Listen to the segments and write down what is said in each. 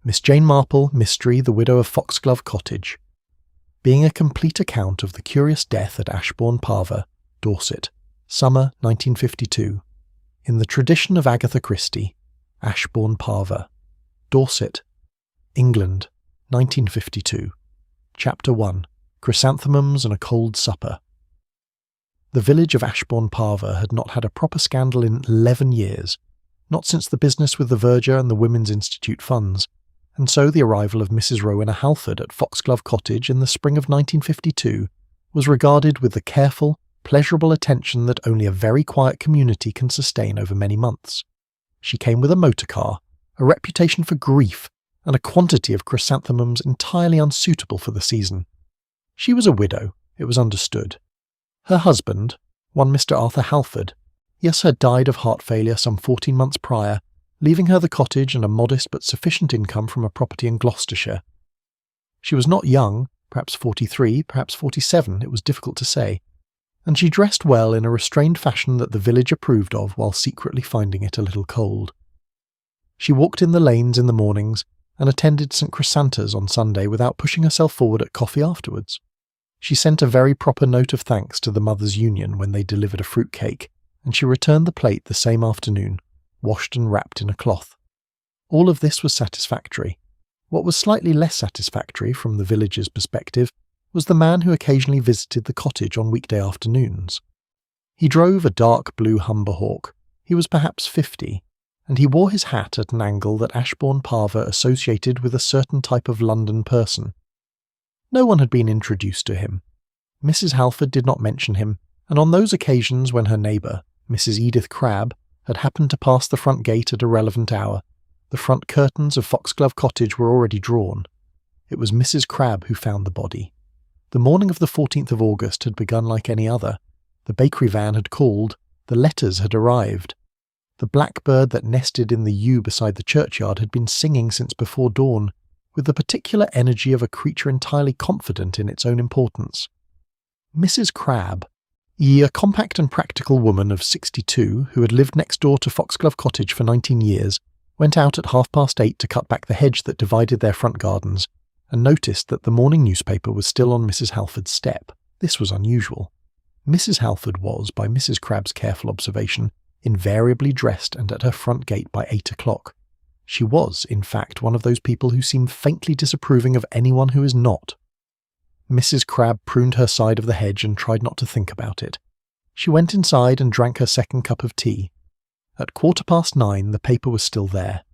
Miss Jane Marple, Mystery, the Widow of Foxglove Cottage. Being a complete account of the curious death at Ashbourne Parva, Dorset, summer 1952. In the tradition of Agatha Christie, Ashbourne Parva, Dorset, England, 1952. Chapter 1. Chrysanthemums and a Cold Supper. The village of Ashbourne Parva had not had a proper scandal in 11 years, not since the business with the Verger and the Women's Institute funds, and so the arrival of Mrs. Rowena Halford at Foxglove Cottage in the spring of 1952 was regarded with the careful, pleasurable attention that only a very quiet community can sustain over many months. She came with a motor car, a reputation for grief, and a quantity of chrysanthemums entirely unsuitable for the season. She was a widow, it was understood. Her husband, one Mr. Arthur Halford, had died of heart failure some 14 months prior, leaving her the cottage and a modest but sufficient income from a property in Gloucestershire. She was not young, perhaps 43, perhaps 47, it was difficult to say, and she dressed well in a restrained fashion that the village approved of while secretly finding it a little cold. She walked in the lanes in the mornings and attended St. Chrysanta's on Sunday without pushing herself forward at coffee afterwards. She sent a very proper note of thanks to the Mothers' Union when they delivered a fruit cake, and she returned the plate the same afternoon, washed and wrapped in a cloth. All of this was satisfactory. What was slightly less satisfactory from the village's perspective was the man who occasionally visited the cottage on weekday afternoons. He drove a dark blue Humber Hawk. He was perhaps 50, and he wore his hat at an angle that Ashbourne Parva associated with a certain type of London person. No one had been introduced to him. Mrs. Halford did not mention him, and on those occasions when her neighbour, Mrs. Edith Crabbe, had happened to pass the front gate at a relevant hour, the front curtains of Foxglove Cottage were already drawn. It was Mrs. Crabbe who found the body. The morning of the 14th of August had begun like any other. The bakery van had called, the letters had arrived. The blackbird that nested in the yew beside the churchyard had been singing since before dawn, with the particular energy of a creature entirely confident in its own importance. Mrs. Crabbe, a compact and practical woman of 62 who had lived next door to Foxglove Cottage for 19 years, went out at 8:30 to cut back the hedge that divided their front gardens, and noticed that the morning newspaper was still on Mrs. Halford's step. This was unusual. Mrs. Halford was, by Mrs. Crabbe's careful observation, invariably dressed and at her front gate by 8 o'clock. She was, in fact, one of those people who seem faintly disapproving of anyone who is not. Mrs. Crabbe pruned her side of the hedge and tried not to think about it. She went inside and drank her second cup of tea. At 9:15 the paper was still there.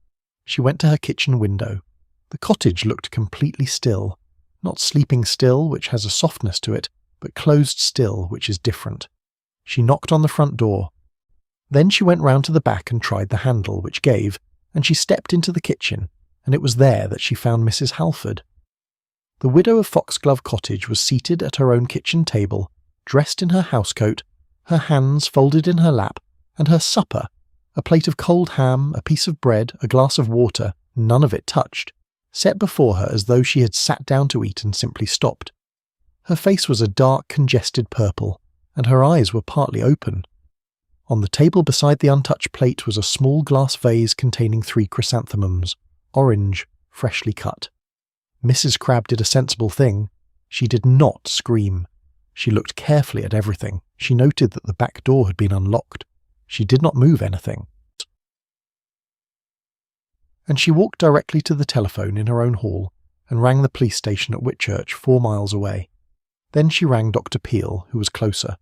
She went to her kitchen window. The cottage looked completely still, not sleeping still, which has a softness to it, but closed still, which is different. She knocked on the front door. Then she went round to the back and tried the handle, which gave, and she stepped into the kitchen, and it was there that she found Mrs. Halford. The widow of Foxglove Cottage was seated at her own kitchen table, dressed in her housecoat, her hands folded in her lap, and her supper, a plate of cold ham, a piece of bread, a glass of water, none of it touched, set before her as though she had sat down to eat and simply stopped. Her face was a dark, congested purple, and her eyes were partly open. On the table beside the untouched plate was a small glass vase containing 3 chrysanthemums, orange, freshly cut. Mrs. Crabbe did a sensible thing. She did not scream. She looked carefully at everything. She noted that the back door had been unlocked. She did not move anything. And she walked directly to the telephone in her own hall and rang the police station at Whitchurch, 4 miles away. Then she rang Dr. Peel, who was closer.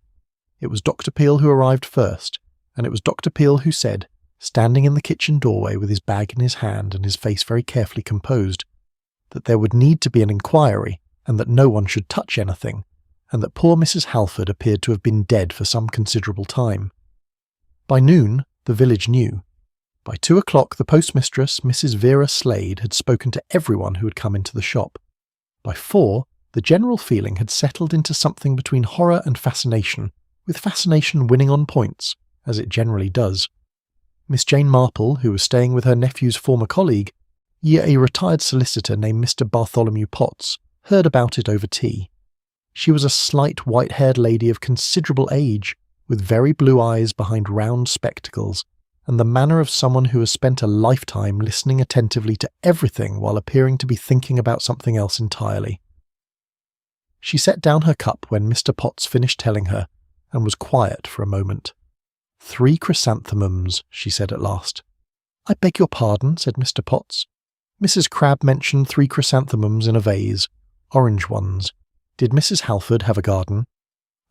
It was Dr. Peel who arrived first, and it was Dr. Peel who said, standing in the kitchen doorway with his bag in his hand and his face very carefully composed, that there would need to be an inquiry, and that no one should touch anything, and that poor Mrs. Halford appeared to have been dead for some considerable time. By noon, the village knew. By 2 o'clock, the postmistress, Mrs. Vera Slade, had spoken to everyone who had come into the shop. By 4, the general feeling had settled into something between horror and fascination, with fascination winning on points, as it generally does. Miss Jane Marple, who was staying with her nephew's former colleague, a retired solicitor named Mr. Bartholomew Potts, heard about it over tea. She was a slight white-haired lady of considerable age, with very blue eyes behind round spectacles, and the manner of someone who has spent a lifetime listening attentively to everything while appearing to be thinking about something else entirely. She set down her cup when Mr. Potts finished telling her, and was quiet for a moment. 3 chrysanthemums, she said at last. I beg your pardon, said Mr. Potts. Mrs. Crabbe mentioned 3 chrysanthemums in a vase, orange ones. Did Mrs. Halford have a garden?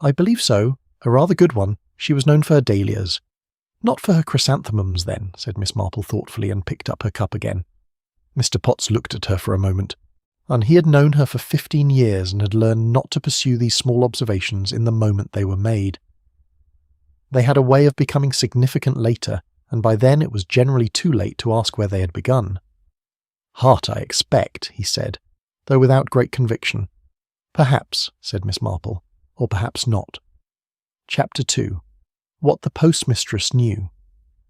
I believe so, a rather good one. She was known for her dahlias. Not for her chrysanthemums, then, said Miss Marple thoughtfully, and picked up her cup again. Mr. Potts looked at her for a moment, and he had known her for 15 years and had learned not to pursue these small observations in the moment they were made. They had a way of becoming significant later, and by then it was generally too late to ask where they had begun. Heart, I expect, he said, though without great conviction. Perhaps, said Miss Marple, or perhaps not. Chapter 2. What the postmistress knew.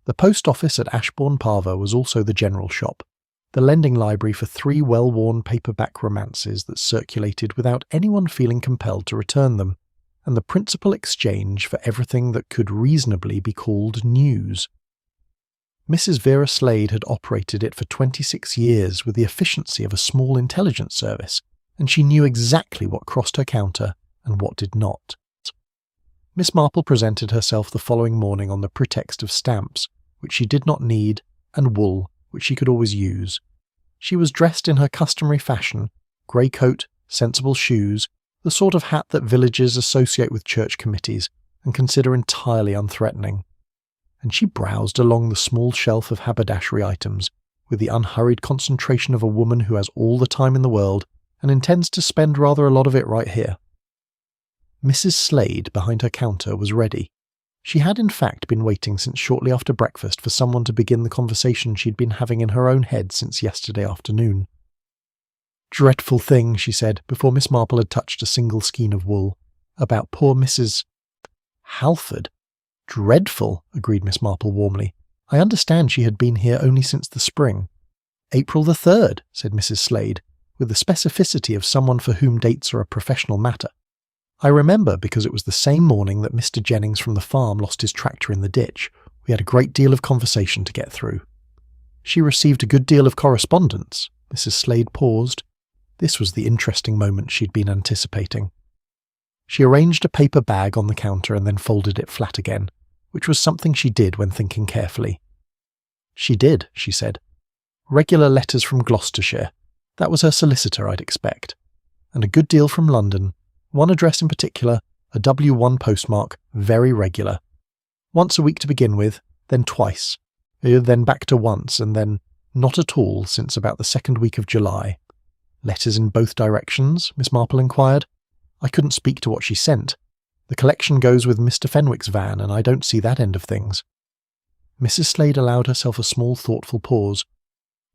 The post office at Ashbourne Parva was also the general shop, the lending library for 3 well-worn paperback romances that circulated without anyone feeling compelled to return them, and the principal exchange for everything that could reasonably be called news. Mrs. Vera Slade had operated it for 26 years with the efficiency of a small intelligence service, and she knew exactly what crossed her counter and what did not. Miss Marple presented herself the following morning on the pretext of stamps, which she did not need, and wool, which she could always use. She was dressed in her customary fashion, grey coat, sensible shoes, the sort of hat that villagers associate with church committees and consider entirely unthreatening. And she browsed along the small shelf of haberdashery items with the unhurried concentration of a woman who has all the time in the world and intends to spend rather a lot of it right here. Mrs. Slade, behind her counter, was ready. She had in fact been waiting since shortly after breakfast for someone to begin the conversation she'd been having in her own head since yesterday afternoon. Dreadful thing, she said, before Miss Marple had touched a single skein of wool. About poor Mrs. Halford. Dreadful, agreed Miss Marple warmly. I understand she had been here only since the spring. April the 3rd, said Mrs. Slade, with the specificity of someone for whom dates are a professional matter. I remember because it was the same morning that Mr. Jennings from the farm lost his tractor in the ditch. We had a great deal of conversation to get through. She received a good deal of correspondence. Mrs. Slade paused. This was the interesting moment she'd been anticipating. She arranged a paper bag on the counter and then folded it flat again, which was something she did when thinking carefully. She did, she said. Regular letters from Gloucestershire. That was her solicitor, I'd expect. And a good deal from London. One address in particular, a W1 postmark, very regular. Once a week to begin with, then twice, then back to once, and then not at all since about the 2nd week of July. Letters in both directions? Miss Marple inquired. I couldn't speak to what she sent. The collection goes with Mr. Fenwick's van, and I don't see that end of things. Mrs. Slade allowed herself a small thoughtful pause.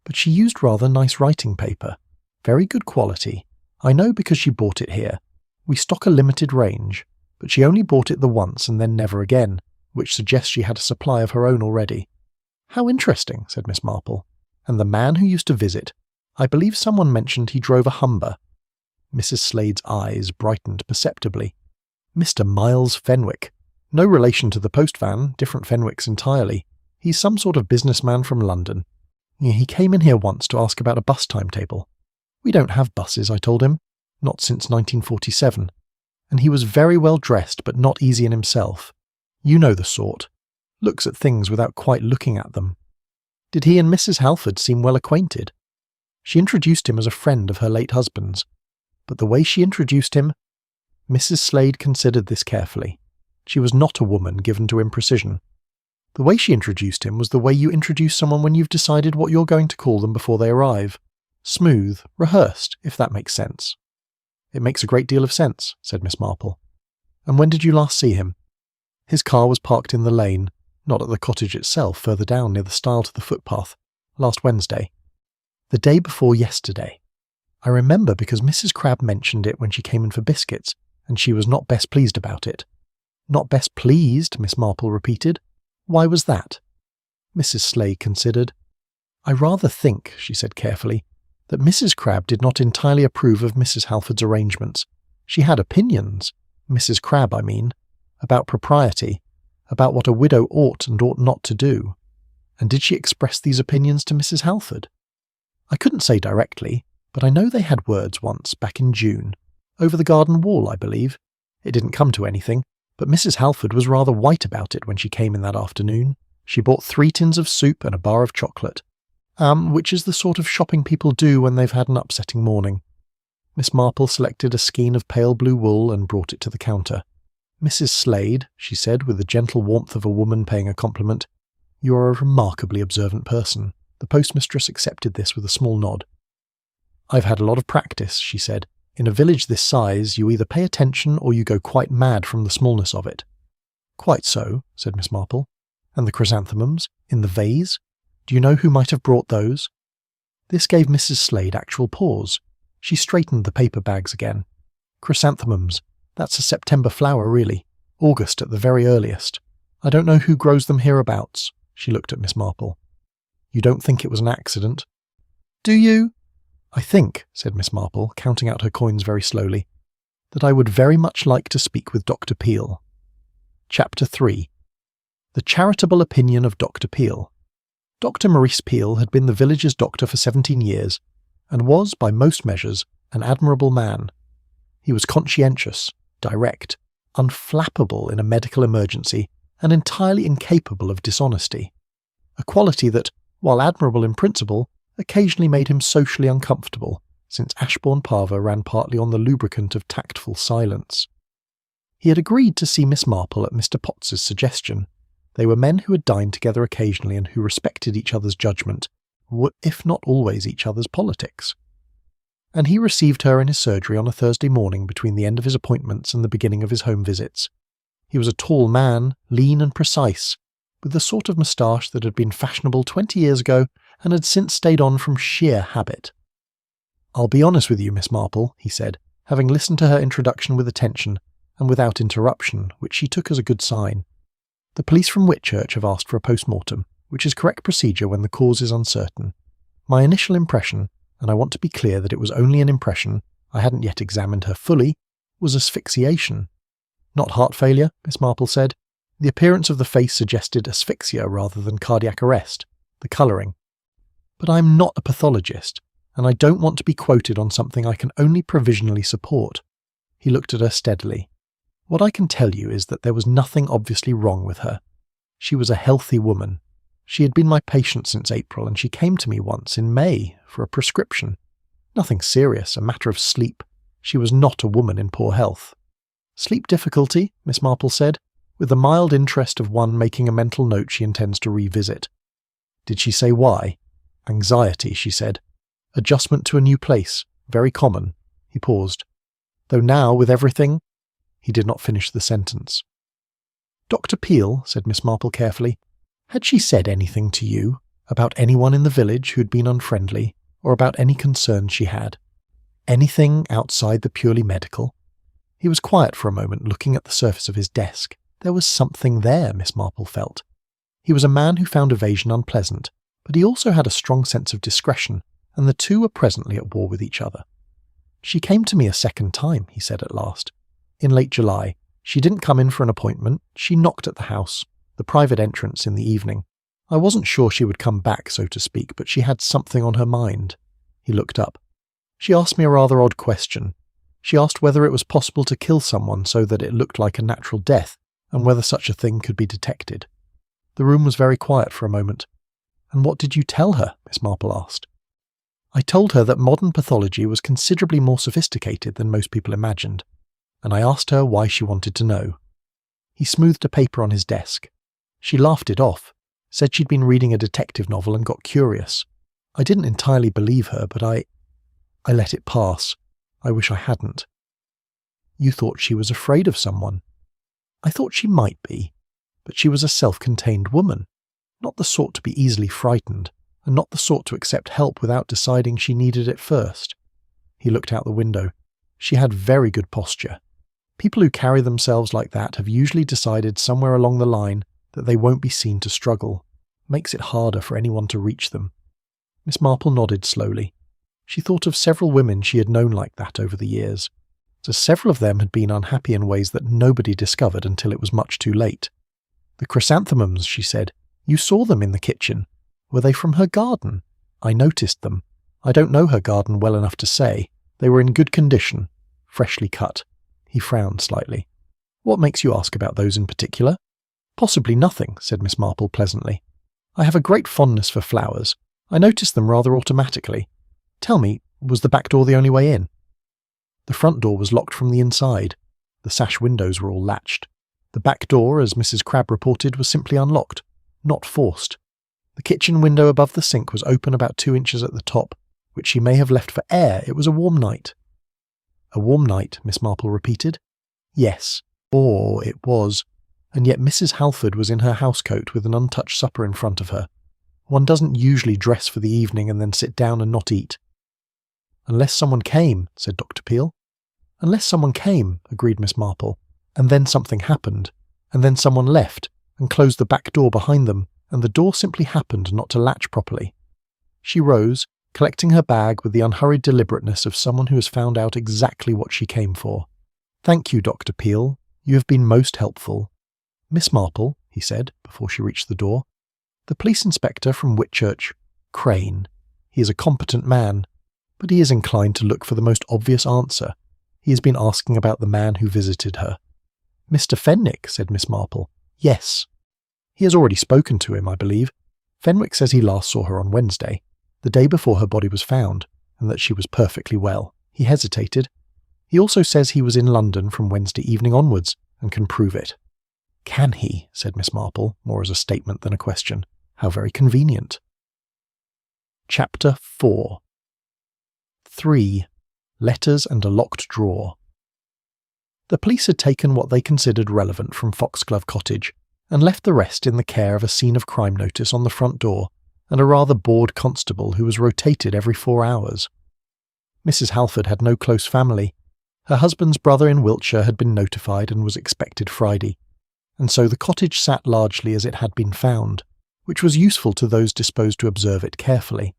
But she used rather nice writing paper. Very good quality. I know because she bought it here. We stock a limited range, but she only bought it the once and then never again, which suggests she had a supply of her own already. How interesting, said Miss Marple. And the man who used to visit, I believe someone mentioned he drove a Humber. Mrs. Slade's eyes brightened perceptibly. Mr. Miles Fenwick. No relation to the post van, different Fenwicks entirely. He's some sort of businessman from London. He came in here once to ask about a bus timetable. We don't have buses, I told him. Not since 1947. And he was very well dressed, but not easy in himself. You know the sort. Looks at things without quite looking at them. Did he and Mrs. Halford seem well acquainted? She introduced him as a friend of her late husband's. But the way she introduced him... Mrs. Slade considered this carefully. She was not a woman given to imprecision. The way she introduced him was the way you introduce someone when you've decided what you're going to call them before they arrive. Smooth, rehearsed, if that makes sense. It makes a great deal of sense, said Miss Marple. And when did you last see him? His car was parked in the lane, not at the cottage itself, further down near the stile to the footpath, last Wednesday. The day before yesterday. I remember because Mrs. Crabbe mentioned it when she came in for biscuits, and she was not best pleased about it. Not best pleased, Miss Marple repeated. Why was that? Mrs. Slade considered. I rather think, she said carefully, that Mrs. Crabbe did not entirely approve of Mrs. Halford's arrangements. She had opinions, Mrs. Crabbe, I mean, about propriety, about what a widow ought and ought not to do. And did she express these opinions to Mrs. Halford? I couldn't say directly, but I know they had words once, back in June. Over the garden wall, I believe. It didn't come to anything, but Mrs. Halford was rather white about it when she came in that afternoon. She bought 3 tins of soup and a bar of chocolate. Which is the sort of shopping people do when they've had an upsetting morning. Miss Marple selected a skein of pale blue wool and brought it to the counter. "Mrs. Slade," she said with the gentle warmth of a woman paying a compliment, "you are a remarkably observant person." The postmistress accepted this with a small nod. "I've had a lot of practice," she said. "In a village this size, you either pay attention or you go quite mad from the smallness of it." "Quite so," said Miss Marple. "And the chrysanthemums? In the vase? Do you know who might have brought those?" This gave Mrs. Slade actual pause. She straightened the paper bags again. "Chrysanthemums. That's a September flower, really. August at the very earliest. I don't know who grows them hereabouts." She looked at Miss Marple. "You don't think it was an accident?" "Do you?" "I think," said Miss Marple, counting out her coins very slowly, "that I would very much like to speak with Dr. Peel." Chapter 3. The charitable opinion of Dr. Peel. Dr. Maurice Peel had been the village's doctor for 17 years, and was, by most measures, an admirable man. He was conscientious, direct, unflappable in a medical emergency, and entirely incapable of dishonesty. A quality that, while admirable in principle, occasionally made him socially uncomfortable, since Ashbourne Parva ran partly on the lubricant of tactful silence. He had agreed to see Miss Marple at Mr. Potts's suggestion. They were men who had dined together occasionally and who respected each other's judgment, if not always each other's politics. And he received her in his surgery on a Thursday morning between the end of his appointments and the beginning of his home visits. He was a tall man, lean and precise, with the sort of moustache that had been fashionable 20 years ago and had since stayed on from sheer habit. "I'll be honest with you, Miss Marple," he said, having listened to her introduction with attention and without interruption, which she took as a good sign. "The police from Whitchurch have asked for a post-mortem, which is correct procedure when the cause is uncertain. My initial impression, and I want to be clear that it was only an impression, I hadn't yet examined her fully, was asphyxiation." "Not heart failure," Miss Marple said. The appearance of the face suggested asphyxia rather than cardiac arrest, the colouring. "But I'm not a pathologist, and I don't want to be quoted on something I can only provisionally support." He looked at her steadily. "What I can tell you is that there was nothing obviously wrong with her. She was a healthy woman. She had been my patient since April, and she came to me once in May for a prescription. Nothing serious, a matter of sleep. She was not a woman in poor health." "Sleep difficulty," Miss Marple said, with the mild interest of one making a mental note she intends to revisit. "Did she say why?" "Anxiety," she said. "Adjustment to a new place. Very common." He paused. "Though now, with everything—" He did not finish the sentence. "Dr. Peel," said Miss Marple carefully, "had she said anything to you, about anyone in the village who had been unfriendly, or about any concerns she had? Anything outside the purely medical?" He was quiet for a moment, looking at the surface of his desk. There was something there, Miss Marple felt. He was a man who found evasion unpleasant, but he also had a strong sense of discretion, and the two were presently at war with each other. "She came to me a second time," he said at last. "In late July. She didn't come in for an appointment. She knocked at the house, the private entrance, in the evening. I wasn't sure she would come back, so to speak, but she had something on her mind." He looked up. "She asked me a rather odd question. She asked whether it was possible to kill someone so that it looked like a natural death, and whether such a thing could be detected." The room was very quiet for a moment. "And what did you tell her?" Miss Marple asked. "I told her that modern pathology was considerably more sophisticated than most people imagined, and I asked her why she wanted to know." He smoothed a paper on his desk. "She laughed it off, said she'd been reading a detective novel and got curious. I didn't entirely believe her, but I let it pass. I wish I hadn't." "You thought she was afraid of someone?" "I thought she might be, but she was a self-contained woman, not the sort to be easily frightened, and not the sort to accept help without deciding she needed it first." He looked out the window. "She had very good posture. People who carry themselves like that have usually decided somewhere along the line that they won't be seen to struggle. Makes it harder for anyone to reach them." Miss Marple nodded slowly. She thought of several women she had known like that over the years. So several of them had been unhappy in ways that nobody discovered until it was much too late. "The chrysanthemums," she said. You saw them in the kitchen. Were they from her garden? I noticed them. I don't know her garden well enough to say. They were in good condition, freshly cut. He frowned slightly. What makes you ask about those in particular? Possibly nothing, said Miss Marple pleasantly. I have a great fondness for flowers. I noticed them rather automatically. Tell me, was the back door the only way in? The front door was locked from the inside. The sash windows were all latched. The back door, as Mrs. Crabbe reported, was simply unlocked, not forced. The kitchen window above the sink was open about 2 inches at the top, which she may have left for air. It was a warm night. A warm night, Miss Marple repeated. Yes, or it was. And yet Mrs. Halford was in her housecoat with an untouched supper in front of her. One doesn't usually dress for the evening and then sit down and not eat. Unless someone came, said Dr. Peel. Unless someone came, agreed Miss Marple, and then something happened, and then someone left and closed the back door behind them, and the door simply happened not to latch properly. She rose, collecting her bag with the unhurried deliberateness of someone who has found out exactly what she came for. Thank you, Dr. Peel. You have been most helpful. Miss Marple, he said, before she reached the door. The police inspector from Whitchurch, Crane. He is a competent man, but he is inclined to look for the most obvious answer. He has been asking about the man who visited her. Mr. Fenwick, said Miss Marple. Yes. He has already spoken to him, I believe. Fenwick says he last saw her on Wednesday, the day before her body was found, and that she was perfectly well. He hesitated. He also says he was in London from Wednesday evening onwards, and can prove it. Can he? Said Miss Marple, more as a statement than a question. How very convenient. Chapter 4. 3. Letters and a locked drawer. The police had taken what they considered relevant from Foxglove Cottage, and left the rest in the care of a scene of crime notice on the front door, and a rather bored constable who was rotated every 4 hours. Mrs. Halford had no close family. Her husband's brother in Wiltshire had been notified and was expected Friday, and so the cottage sat largely as it had been found, which was useful to those disposed to observe it carefully.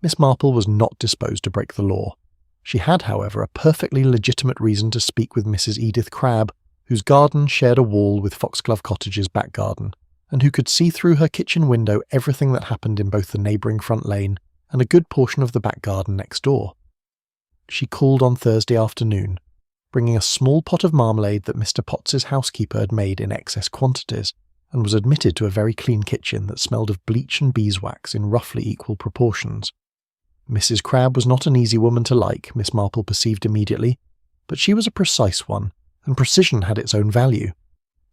Miss Marple was not disposed to break the law. She had, however, a perfectly legitimate reason to speak with Mrs. Edith Crabbe, whose garden shared a wall with Foxglove Cottage's back garden, and who could see through her kitchen window everything that happened in both the neighbouring front lane and a good portion of the back garden next door. She called on Thursday afternoon, bringing a small pot of marmalade that Mr. Potts's housekeeper had made in excess quantities, and was admitted to a very clean kitchen that smelled of bleach and beeswax in roughly equal proportions. Mrs. Crabbe was not an easy woman to like, Miss Marple perceived immediately, but she was a precise one, and precision had its own value.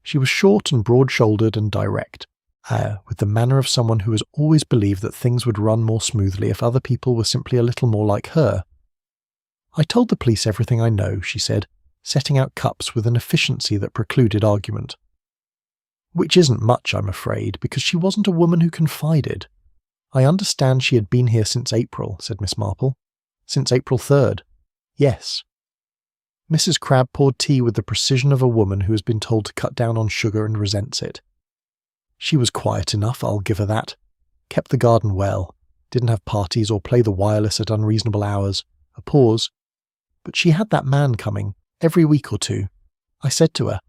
She was short and broad-shouldered and direct, with the manner of someone who has always believed that things would run more smoothly if other people were simply a little more like her. I told the police everything I know, she said, setting out cups with an efficiency that precluded argument. Which isn't much, I'm afraid, because she wasn't a woman who confided. I understand she had been here since April, said Miss Marple. Since April 3rd. Yes. Mrs. Crabbe poured tea with the precision of a woman who has been told to cut down on sugar and resents it. She was quiet enough, I'll give her that. Kept the garden well. Didn't have parties or play the wireless at unreasonable hours. A pause. But she had that man coming, every week or two. I said to her,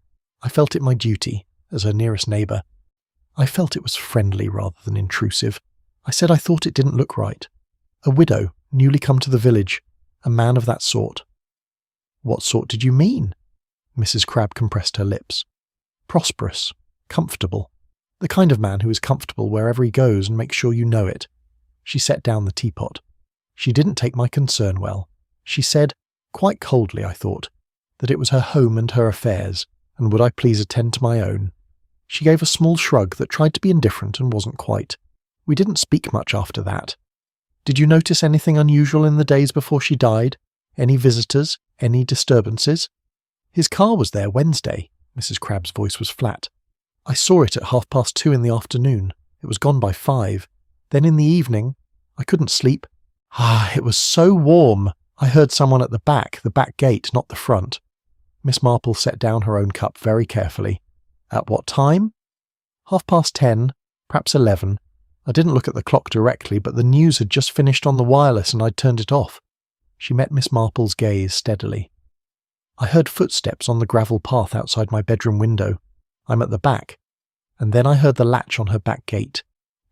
I felt it my duty, as her nearest neighbour. I felt it was friendly rather than intrusive. I said I thought it didn't look right. A widow, newly come to the village, a man of that sort. What sort did you mean? Mrs. Crabbe compressed her lips. Prosperous, comfortable. The kind of man who is comfortable wherever he goes and makes sure you know it. She set down the teapot. She didn't take my concern well. She said, quite coldly I thought, that it was her home and her affairs, and would I please attend to my own. She gave a small shrug that tried to be indifferent and wasn't quite. We didn't speak much after that. Did you notice anything unusual in the days before she died? Any visitors? Any disturbances? His car was there Wednesday. Mrs. Crabbe's voice was flat. I saw it at 2:30 in the afternoon. It was gone by 5. Then in the evening, I couldn't sleep. It was so warm. I heard someone at the back gate, not the front. Miss Marple set down her own cup very carefully. At what time? 10:30, perhaps 11. I didn't look at the clock directly, but the news had just finished on the wireless and I'd turned it off. She met Miss Marple's gaze steadily. I heard footsteps on the gravel path outside my bedroom window. I'm at the back. and then I heard the latch on her back gate.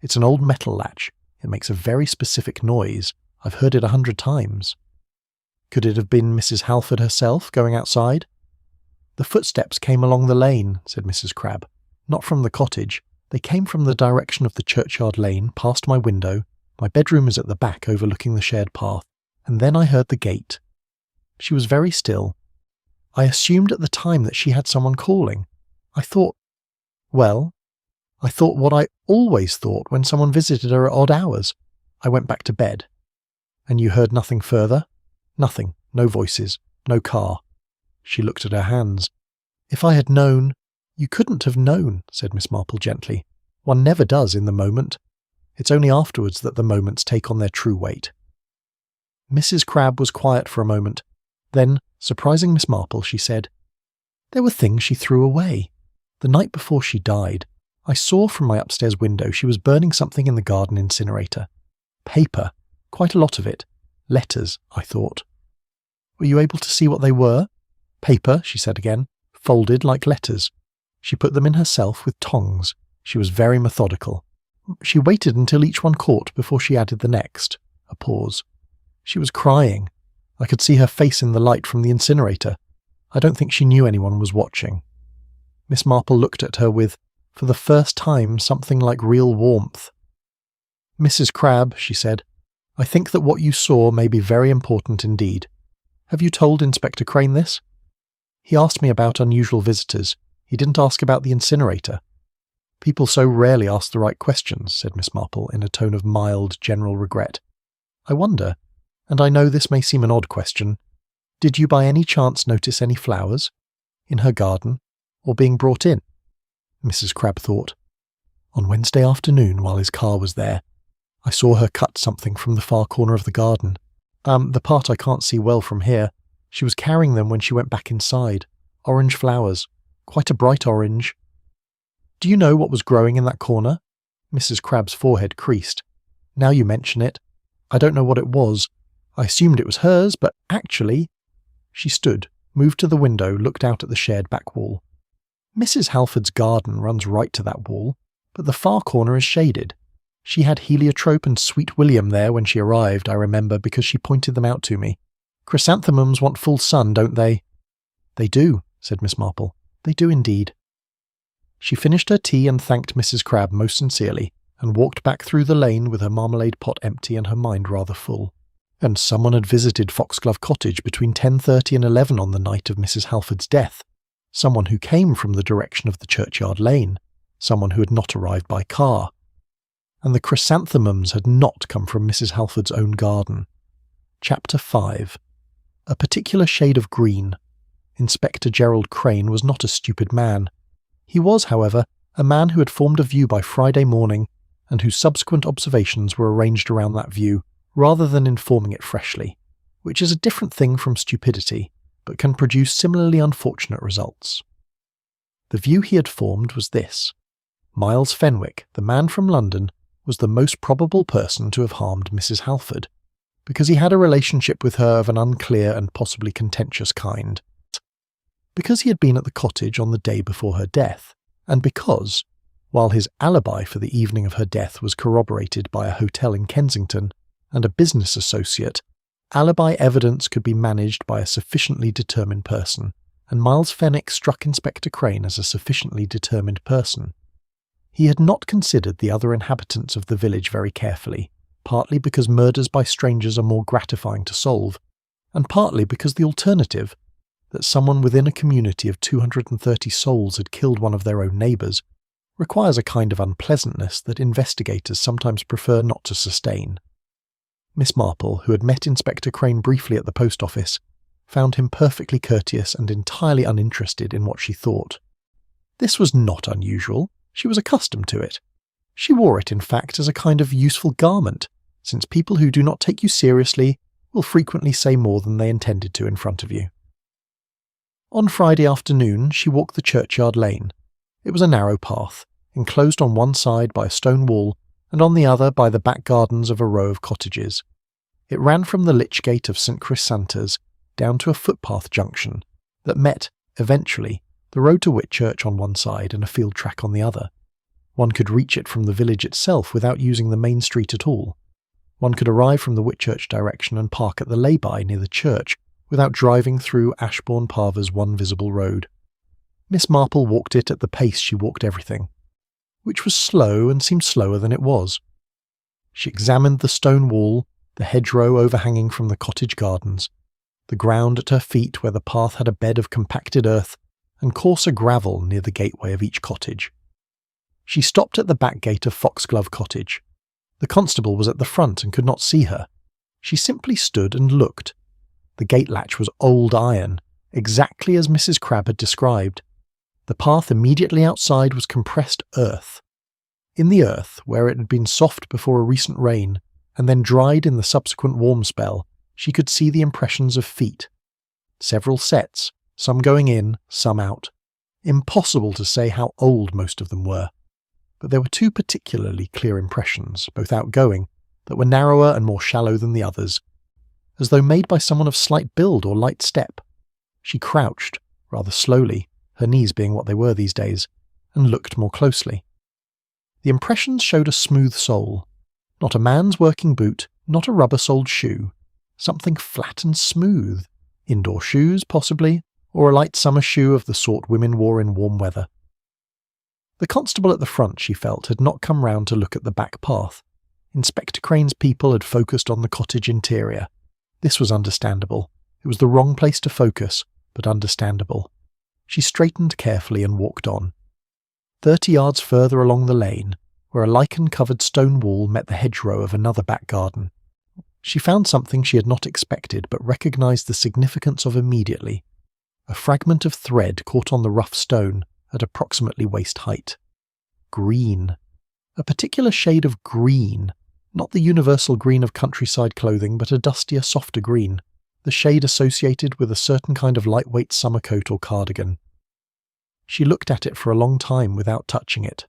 It's an old metal latch. It makes a very specific noise. I've heard it 100 times. Could it have been Mrs. Halford herself going outside? The footsteps came along the lane, said Mrs. Crabbe. Not from the cottage. They came from the direction of the churchyard lane, past my window. My bedroom is at the back overlooking the shared path. And then I heard the gate. She was very still. I assumed at the time that she had someone calling. I thought what I always thought when someone visited her at odd hours. I went back to bed. And you heard nothing further? Nothing. No voices. No car. She looked at her hands. If I had known— You couldn't have known, said Miss Marple gently. One never does in the moment. It's only afterwards that the moments take on their true weight. Mrs. Crabbe was quiet for a moment. Then, surprising Miss Marple, she said, There were things she threw away. The night before she died, I saw from my upstairs window she was burning something in the garden incinerator. Paper, quite a lot of it. Letters, I thought. Were you able to see what they were? Paper, she said again, folded like letters. She put them in herself with tongs. She was very methodical. She waited until each one caught before she added the next. A pause. She was crying. I could see her face in the light from the incinerator. I don't think she knew anyone was watching. Miss Marple looked at her with, for the first time, something like real warmth. Mrs. Crabbe, she said, I think that what you saw may be very important indeed. Have you told Inspector Crane this? He asked me about unusual visitors. He didn't ask about the incinerator. People so rarely ask the right questions, said Miss Marple in a tone of mild, general regret. I wonder, and I know this may seem an odd question, did you by any chance notice any flowers? In her garden? Or being brought in? Mrs. Crabbe thought. On Wednesday afternoon, while his car was there, I saw her cut something from the far corner of the garden. The part I can't see well from here. She was carrying them when she went back inside. Orange flowers. Quite a bright orange. Do you know what was growing in that corner? Mrs. Crabbe's forehead creased. Now you mention it. I don't know what it was. I assumed it was hers, but actually— She stood, moved to the window, looked out at the shared back wall. Mrs. Halford's garden runs right to that wall, but the far corner is shaded. She had heliotrope and sweet William there when she arrived, I remember, because she pointed them out to me. Chrysanthemums want full sun, don't they? They do, said Miss Marple. They do indeed. She finished her tea and thanked Mrs. Crabbe most sincerely, and walked back through the lane with her marmalade pot empty and her mind rather full. And someone had visited Foxglove Cottage between 10:30 and 11 on the night of Mrs. Halford's death. Someone who came from the direction of the churchyard lane. Someone who had not arrived by car. And the chrysanthemums had not come from Mrs. Halford's own garden. Chapter 5. A particular shade of green. Inspector Gerald Crane was not a stupid man. He was, however, a man who had formed a view by Friday morning, and whose subsequent observations were arranged around that view, rather than informing it freshly, which is a different thing from stupidity, but can produce similarly unfortunate results. The view he had formed was this. Miles Fenwick, the man from London, was the most probable person to have harmed Mrs. Halford, because he had a relationship with her of an unclear and possibly contentious kind. Because he had been at the cottage on the day before her death, and because, while his alibi for the evening of her death was corroborated by a hotel in Kensington and a business associate, alibi evidence could be managed by a sufficiently determined person, and Miles Fenwick struck Inspector Crane as a sufficiently determined person. He had not considered the other inhabitants of the village very carefully, partly because murders by strangers are more gratifying to solve, and partly because the alternative, that someone within a community of 230 souls had killed one of their own neighbours, requires a kind of unpleasantness that investigators sometimes prefer not to sustain. Miss Marple, who had met Inspector Crane briefly at the post office, found him perfectly courteous and entirely uninterested in what she thought. This was not unusual. She was accustomed to it. She wore it, in fact, as a kind of useful garment, since people who do not take you seriously will frequently say more than they intended to in front of you. On Friday afternoon, she walked the churchyard lane. It was a narrow path, enclosed on one side by a stone wall and on the other by the back gardens of a row of cottages. It ran from the lich gate of St. Chrysantas down to a footpath junction that met, eventually, the road to Whitchurch on one side and a field track on the other. One could reach it from the village itself without using the main street at all. One could arrive from the Whitchurch direction and park at the lay-by near the church without driving through Ashbourne Parver's one visible road. Miss Marple walked it at the pace she walked everything, which was slow and seemed slower than it was. She examined the stone wall, the hedgerow overhanging from the cottage gardens, the ground at her feet where the path had a bed of compacted earth and coarser gravel near the gateway of each cottage. She stopped at the back gate of Foxglove Cottage. The constable was at the front and could not see her. She simply stood and looked. The gate latch was old iron, exactly as Mrs. Crabbe had described. The path immediately outside was compressed earth. In the earth, where it had been soft before a recent rain, and then dried in the subsequent warm spell, she could see the impressions of feet. Several sets, some going in, some out. Impossible to say how old most of them were. But there were two particularly clear impressions, both outgoing, that were narrower and more shallow than the others, as though made by someone of slight build or light step. She crouched, rather slowly, her knees being what they were these days, and looked more closely. The impressions showed a smooth sole, not a man's working boot, not a rubber-soled shoe, something flat and smooth, indoor shoes, possibly, or a light summer shoe of the sort women wore in warm weather. The constable at the front, she felt, had not come round to look at the back path. Inspector Crane's people had focused on the cottage interior. This was understandable. It was the wrong place to focus, but understandable. She straightened carefully and walked on. 30 yards further along the lane, where a lichen-covered stone wall met the hedgerow of another back garden, she found something she had not expected but recognised the significance of immediately. A fragment of thread caught on the rough stone at approximately waist height. Green. A particular shade of green, not the universal green of countryside clothing, but a dustier, softer green, the shade associated with a certain kind of lightweight summer coat or cardigan. She looked at it for a long time without touching it.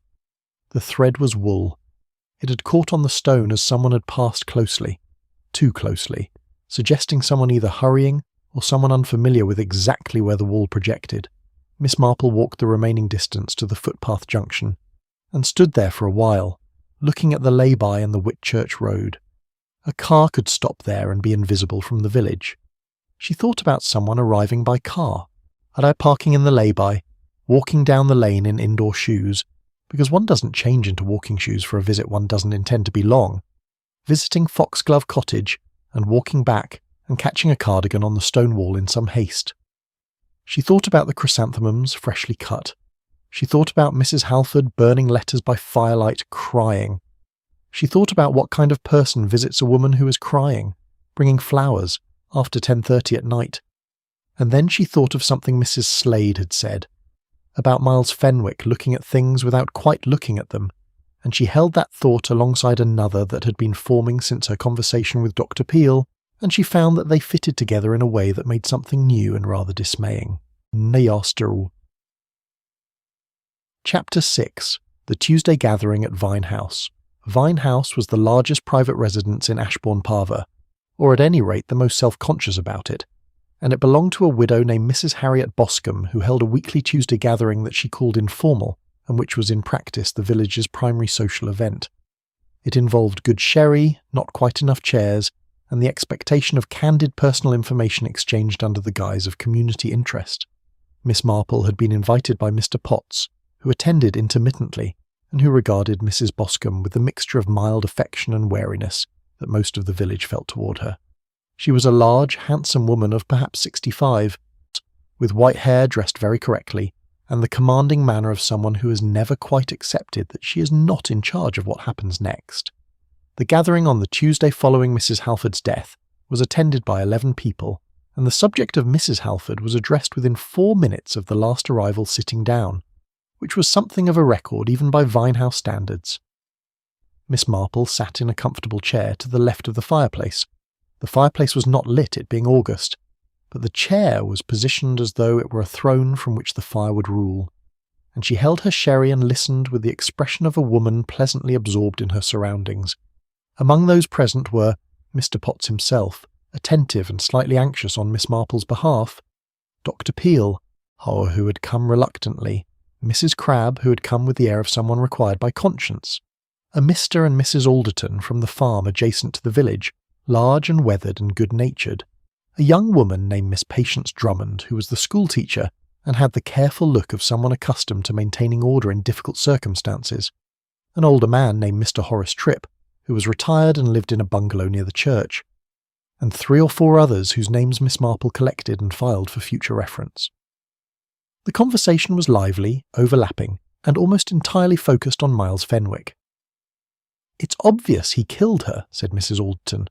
The thread was wool. It had caught on the stone as someone had passed closely, too closely, suggesting someone either hurrying or someone unfamiliar with exactly where the wall projected. Miss Marple walked the remaining distance to the footpath junction, and stood there for a while, looking at the lay-by and the Whitchurch road. A car could stop there and be invisible from the village. She thought about someone arriving by car, either parking in the lay-by, walking down the lane in indoor shoes, because one doesn't change into walking shoes for a visit one doesn't intend to be long, visiting Foxglove Cottage and walking back and catching a cardigan on the stone wall in some haste. She thought about the chrysanthemums freshly cut. She thought about Mrs. Halford burning letters by firelight, crying. She thought about what kind of person visits a woman who is crying, bringing flowers, after 10:30 at night. And then she thought of something Mrs. Slade had said, about Miles Fenwick looking at things without quite looking at them, and she held that thought alongside another that had been forming since her conversation with Dr. Peel, and she found that they fitted together in a way that made something new and rather dismaying. Neosteru. Chapter 6. The Tuesday Gathering at Vine House. Vine House was the largest private residence in Ashbourne Parver, or at any rate the most self-conscious about it, and it belonged to a widow named Mrs. Harriet Boscombe, who held a weekly Tuesday gathering that she called informal, and which was in practice the village's primary social event. It involved good sherry, not quite enough chairs, and the expectation of candid personal information exchanged under the guise of community interest. Miss Marple had been invited by Mr. Potts, who attended intermittently, and who regarded Mrs. Boscombe with the mixture of mild affection and wariness that most of the village felt toward her. She was a large, handsome woman of perhaps 65, with white hair dressed very correctly, and the commanding manner of someone who has never quite accepted that she is not in charge of what happens next. The gathering on the Tuesday following Mrs. Halford's death was attended by 11 people, and the subject of Mrs. Halford was addressed within 4 minutes of the last arrival sitting down, which was something of a record even by Vinehouse standards. Miss Marple sat in a comfortable chair to the left of the fireplace. The fireplace was not lit, it being August, but the chair was positioned as though it were a throne from which the fire would rule, and she held her sherry and listened with the expression of a woman pleasantly absorbed in her surroundings. Among those present were Mr. Potts himself, attentive and slightly anxious on Miss Marple's behalf, Dr. Peel, who had come reluctantly, Mrs. Crabbe, who had come with the air of someone required by conscience, a Mr. and Mrs. Alderton from the farm adjacent to the village, large and weathered and good-natured, a young woman named Miss Patience Drummond, who was the schoolteacher and had the careful look of someone accustomed to maintaining order in difficult circumstances, an older man named Mr. Horace Tripp, who was retired and lived in a bungalow near the church, and 3 or 4 others whose names Miss Marple collected and filed for future reference. The conversation was lively, overlapping, and almost entirely focused on Miles Fenwick. "It's obvious he killed her," said Mrs. Alderton,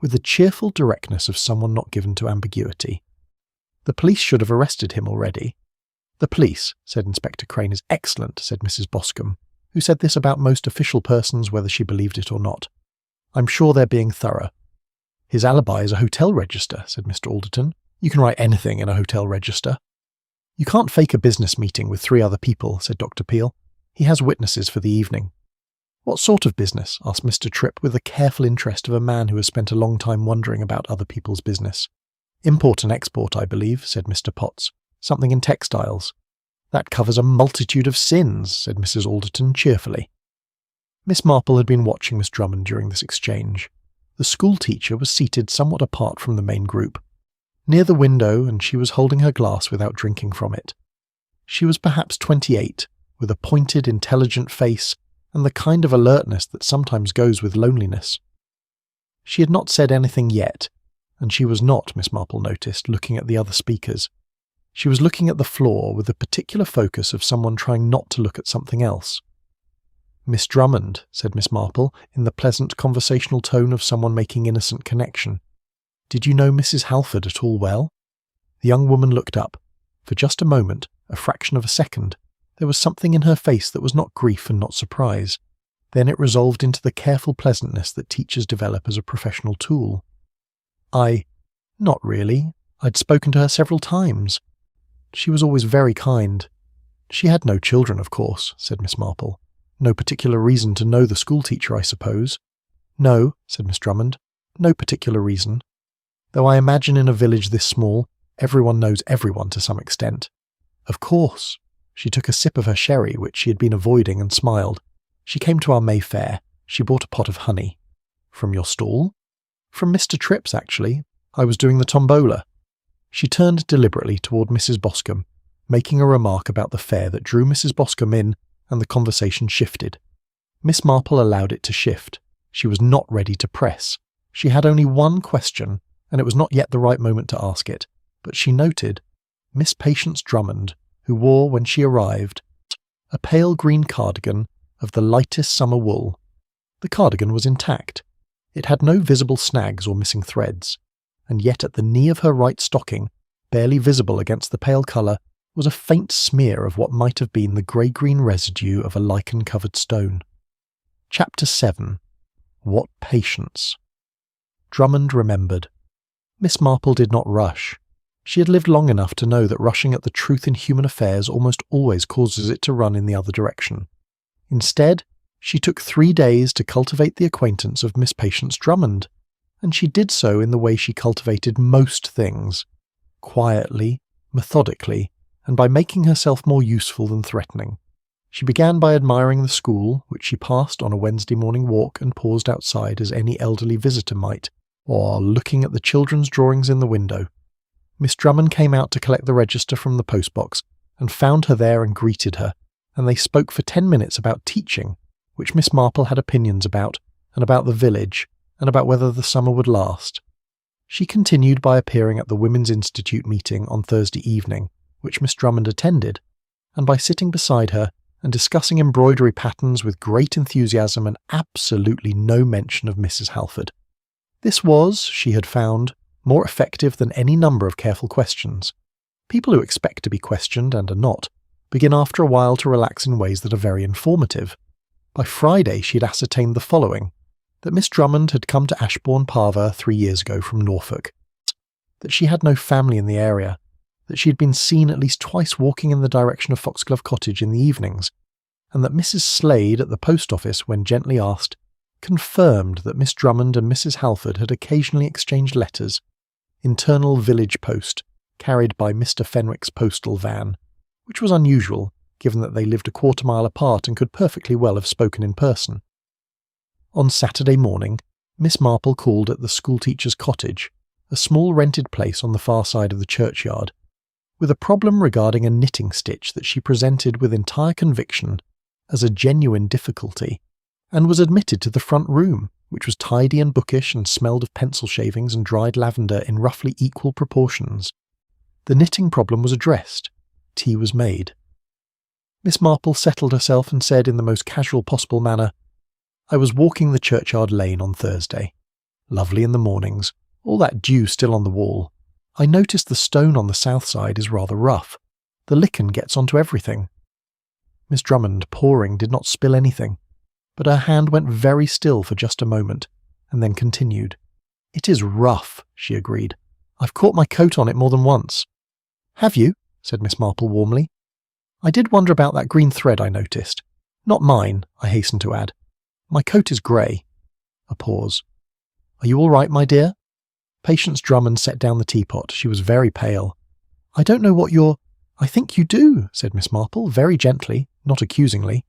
with the cheerful directness of someone not given to ambiguity. "The police should have arrested him already." "The police," said Inspector Crane, "is excellent," said Mrs. Boscombe, who said this about most official persons whether she believed it or not. "I'm sure they're being thorough." "His alibi is a hotel register," said Mr. Alderton. "You can write anything in a hotel register." "You can't fake a business meeting with 3 other people," said Dr. Peel. "He has witnesses for the evening." "What sort of business?" asked Mr. Tripp with the careful interest of a man who has spent a long time wondering about other people's business. "Import and export, I believe," said Mr. Potts. "Something in textiles." "That covers a multitude of sins," said Mrs. Alderton cheerfully. Miss Marple had been watching Miss Drummond during this exchange. The schoolteacher was seated somewhat apart from the main group, near the window, and she was holding her glass without drinking from it. She was perhaps 28, with a pointed, intelligent face and the kind of alertness that sometimes goes with loneliness. She had not said anything yet, and she was not, Miss Marple noticed, looking at the other speakers. She was looking at the floor with the particular focus of someone trying not to look at something else. "Miss Drummond," said Miss Marple, in the pleasant conversational tone of someone making innocent connection, "did you know Mrs. Halford at all well?" The young woman looked up. For just a moment, a fraction of a second, there was something in her face that was not grief and not surprise. Then it resolved into the careful pleasantness that teachers develop as a professional tool. Not really. I'd spoken to her several times. She was always very kind." "She had no children, of course," said Miss Marple. "No particular reason to know the schoolteacher, I suppose?" "No," said Miss Drummond. "No particular reason. Though I imagine in a village this small, everyone knows everyone to some extent." "Of course." She took a sip of her sherry, which she had been avoiding, and smiled. "She came to our May fair. She bought a pot of honey." "From your stall?" "From Mr. Tripp's, actually. I was doing the tombola." She turned deliberately toward Mrs. Boscombe, making a remark about the fair that drew Mrs. Boscombe in, and the conversation shifted. Miss Marple allowed it to shift. She was not ready to press. She had only one question, and it was not yet the right moment to ask it, but she noted Miss Patience Drummond, who wore, when she arrived, a pale green cardigan of the lightest summer wool. The cardigan was intact. It had no visible snags or missing threads, and yet at the knee of her right stocking, barely visible against the pale colour, was a faint smear of what might have been the grey-green residue of a lichen-covered stone. Chapter 7. What Patience. Drummond remembered. Miss Marple did not rush. She had lived long enough to know that rushing at the truth in human affairs almost always causes it to run in the other direction. Instead, she took 3 days to cultivate the acquaintance of Miss Patience Drummond, and she did so in the way she cultivated most things, quietly, methodically, and by making herself more useful than threatening. She began by admiring the school, which she passed on a Wednesday morning walk and paused outside as any elderly visitor might, or looking at the children's drawings in the window. Miss Drummond came out to collect the register from the postbox, and found her there and greeted her, and they spoke for 10 minutes about teaching, which Miss Marple had opinions about, and about the village, and about whether the summer would last. She continued by appearing at the Women's Institute meeting on Thursday evening, which Miss Drummond attended, and by sitting beside her and discussing embroidery patterns with great enthusiasm and absolutely no mention of Mrs. Halford. This was, she had found, more effective than any number of careful questions. People who expect to be questioned and are not begin after a while to relax in ways that are very informative. By Friday she had ascertained the following: that Miss Drummond had come to Ashbourne Parva 3 years ago from Norfolk, that she had no family in the area, that she had been seen at least twice walking in the direction of Foxglove Cottage in the evenings, and that Mrs. Slade at the post office, when gently asked, confirmed that Miss Drummond and Mrs. Halford had occasionally exchanged letters, internal village post, carried by Mr. Fenwick's postal van, which was unusual, given that they lived a quarter-mile apart and could perfectly well have spoken in person. On Saturday morning, Miss Marple called at the schoolteacher's cottage, a small rented place on the far side of the churchyard, with a problem regarding a knitting stitch that she presented with entire conviction as a genuine difficulty, and was admitted to the front room, which was tidy and bookish and smelled of pencil shavings and dried lavender in roughly equal proportions. The knitting problem was addressed. Tea was made. Miss Marple settled herself and said in the most casual possible manner, "I was walking the churchyard lane on Thursday. Lovely in the mornings, all that dew still on the wall. I noticed the stone on the south side is rather rough. The lichen gets onto everything." Miss Drummond, pouring, did not spill anything, but her hand went very still for just a moment, and then continued. "It is rough," she agreed. "I've caught my coat on it more than once." "Have you?" said Miss Marple warmly. "I did wonder about that green thread I noticed. Not mine," I hastened to add. "My coat is grey." A pause. "Are you all right, my dear?" Patience Drummond set down the teapot. She was very pale. "I don't know what you're—" "I think you do," said Miss Marple, very gently, not accusingly,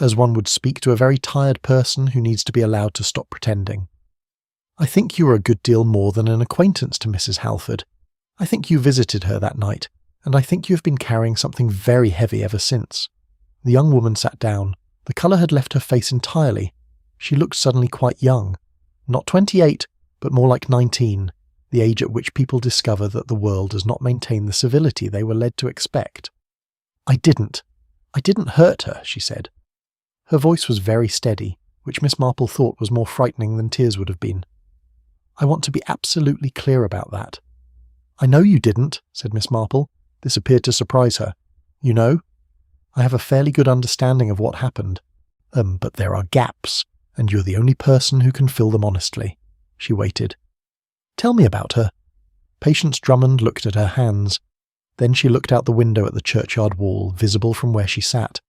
as one would speak to a very tired person who needs to be allowed to stop pretending. "I think you are a good deal more than an acquaintance to Mrs. Halford. I think you visited her that night, and I think you have been carrying something very heavy ever since." The young woman sat down. The colour had left her face entirely. She looked suddenly quite young. Not 28, but more like 19, the age at which people discover that the world does not maintain the civility they were led to expect. I didn't hurt her," she said. Her voice was very steady, which Miss Marple thought was more frightening than tears would have been. "I want to be absolutely clear about that." "I know you didn't," said Miss Marple. This appeared to surprise her. "You know? I have a fairly good understanding of what happened. But there are gaps, and you're the only person who can fill them honestly." She waited. "Tell me about her." Patience Drummond looked at her hands. Then she looked out the window at the churchyard wall, visible from where she sat.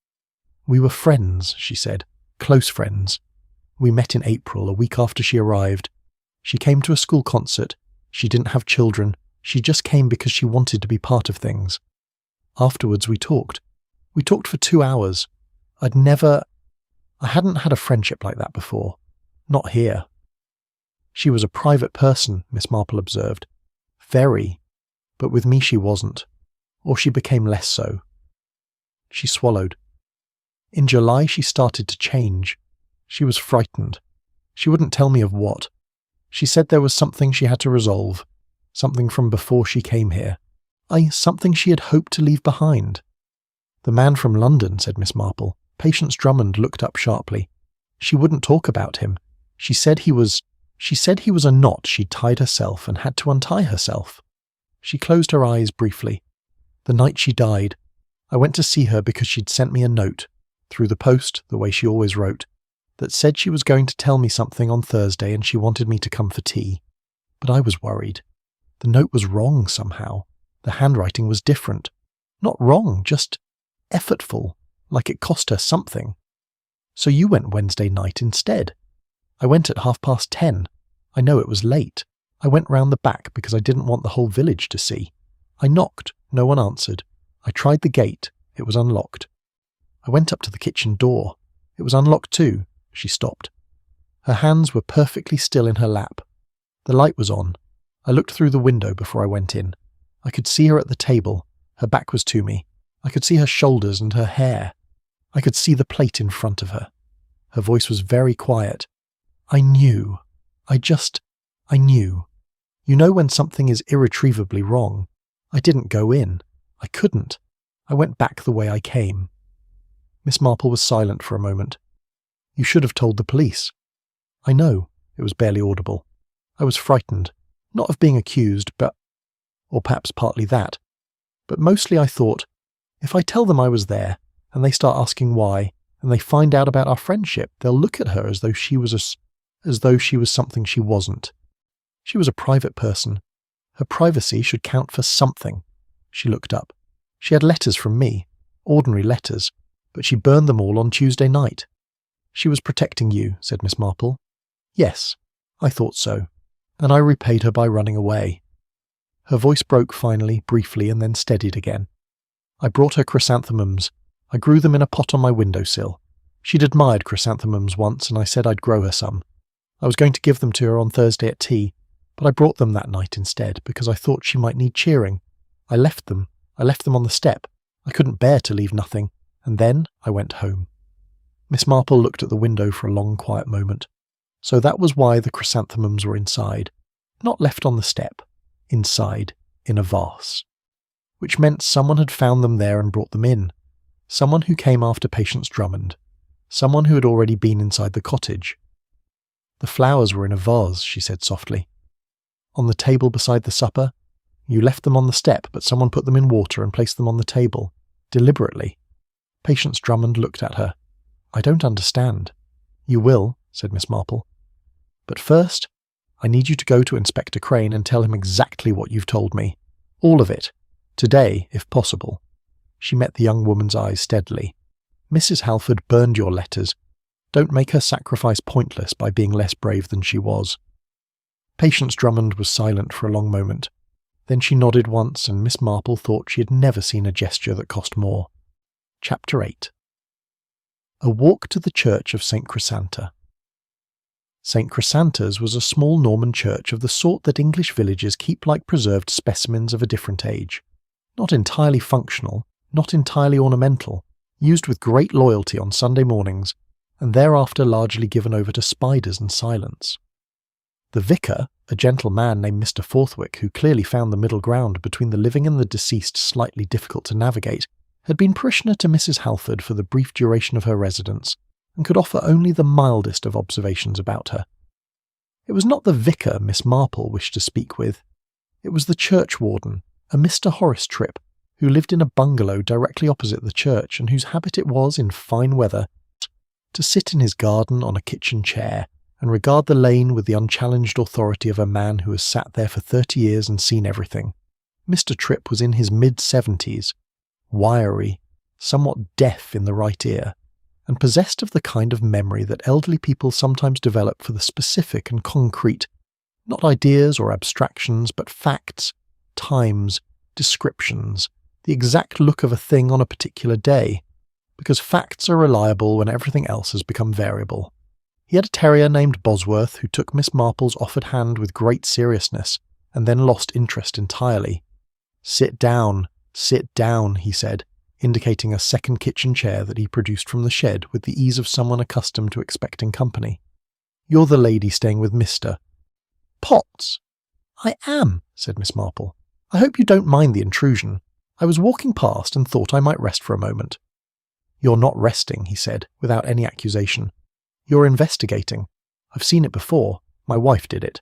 "We were friends," she said. "Close friends. We met in April, a week after she arrived. She came to a school concert. She didn't have children. She just came because she wanted to be part of things. Afterwards we talked. We talked for 2 hours. I hadn't had a friendship like that before. Not here." "She was a private person," Miss Marple observed. "Very. But with me she wasn't. Or she became less so." She swallowed. "In July she started to change. She was frightened. She wouldn't tell me of what. She said there was something she had to resolve. Something from before she came here. Something she had hoped to leave behind." "The man from London," said Miss Marple. Patience Drummond looked up sharply. "She wouldn't talk about him. She said he was a knot she'd tied herself and had to untie herself." She closed her eyes briefly. "The night she died, I went to see her because she'd sent me a note, through the post, the way she always wrote, that said she was going to tell me something on Thursday and she wanted me to come for tea. But I was worried. The note was wrong somehow. The handwriting was different. Not wrong, just effortful, like it cost her something. So you went Wednesday night instead." "I went at 10:30. I know it was late. I went round the back because I didn't want the whole village to see. I knocked. No one answered. I tried the gate. It was unlocked. I went up to the kitchen door. It was unlocked too." She stopped. Her hands were perfectly still in her lap. The light was on. I looked through the window before I went in. I could see her at the table. Her back was to me. I could see her shoulders and her hair. I could see the plate in front of her. Her voice was very quiet. "I knew. I knew. You know when something is irretrievably wrong. I didn't go in. I couldn't. I went back the way I came." Miss Marple was silent for a moment. "You should have told the police." "I know." It was barely audible. "I was frightened. Not of being accused, or perhaps partly that. But mostly I thought, if I tell them I was there, and they start asking why, and they find out about our friendship, they'll look at her as though she was something she wasn't. She was a private person. Her privacy should count for something." She looked up. "She had letters from me, ordinary letters, but she burned them all on Tuesday night." "She was protecting you," said Miss Marple. "Yes, I thought so, and I repaid her by running away." Her voice broke finally, briefly, and then steadied again. "I brought her chrysanthemums. I grew them in a pot on my windowsill. She'd admired chrysanthemums once, and I said I'd grow her some. I was going to give them to her on Thursday at tea, but I brought them that night instead because I thought she might need cheering. I left them on the step. I couldn't bear to leave nothing, and then I went home." Miss Marple looked at the window for a long, quiet moment. So that was why the chrysanthemums were inside. Not left on the step. Inside, in a vase. Which meant someone had found them there and brought them in. Someone who came after Patience Drummond. Someone who had already been inside the cottage. "The flowers were in a vase," she said softly. "On the table beside the supper? You left them on the step, but someone put them in water and placed them on the table. Deliberately." Patience Drummond looked at her. "I don't understand." "You will," said Miss Marple. "But first, I need you to go to Inspector Crane and tell him exactly what you've told me. All of it. Today, if possible." She met the young woman's eyes steadily. "Mrs. Halford burned your letters. Don't make her sacrifice pointless by being less brave than she was." Patience Drummond was silent for a long moment. Then she nodded once, and Miss Marple thought she had never seen a gesture that cost more. Chapter 8. A walk to the church of St. Chrysanta. St. Chrysanta's was a small Norman church of the sort that English villages keep like preserved specimens of a different age. Not entirely functional, not entirely ornamental, used with great loyalty on Sunday mornings, and thereafter largely given over to spiders and silence. The vicar, a gentle man named Mr. Forthwick, who clearly found the middle ground between the living and the deceased slightly difficult to navigate, had been parishioner to Mrs. Halford for the brief duration of her residence, and could offer only the mildest of observations about her. It was not the vicar Miss Marple wished to speak with. It was the churchwarden, a Mr. Horace Tripp, who lived in a bungalow directly opposite the church, and whose habit it was, in fine weather, to sit in his garden on a kitchen chair, and regard the lane with the unchallenged authority of a man who has sat there for 30 years and seen everything. Mr. Tripp was in his mid-70s, wiry, somewhat deaf in the right ear, and possessed of the kind of memory that elderly people sometimes develop for the specific and concrete, not ideas or abstractions, but facts, times, descriptions, the exact look of a thing on a particular day, because facts are reliable when everything else has become variable. He had a terrier named Bosworth who took Miss Marple's offered hand with great seriousness, and then lost interest entirely. Sit down, he said, indicating a second kitchen chair that he produced from the shed with the ease of someone accustomed to expecting company. "You're the lady staying with Mr. Potts." "I am," said Miss Marple. "I hope you don't mind the intrusion. I was walking past and thought I might rest for a moment." "You're not resting," he said, without any accusation. "You're investigating. I've seen it before. My wife did it.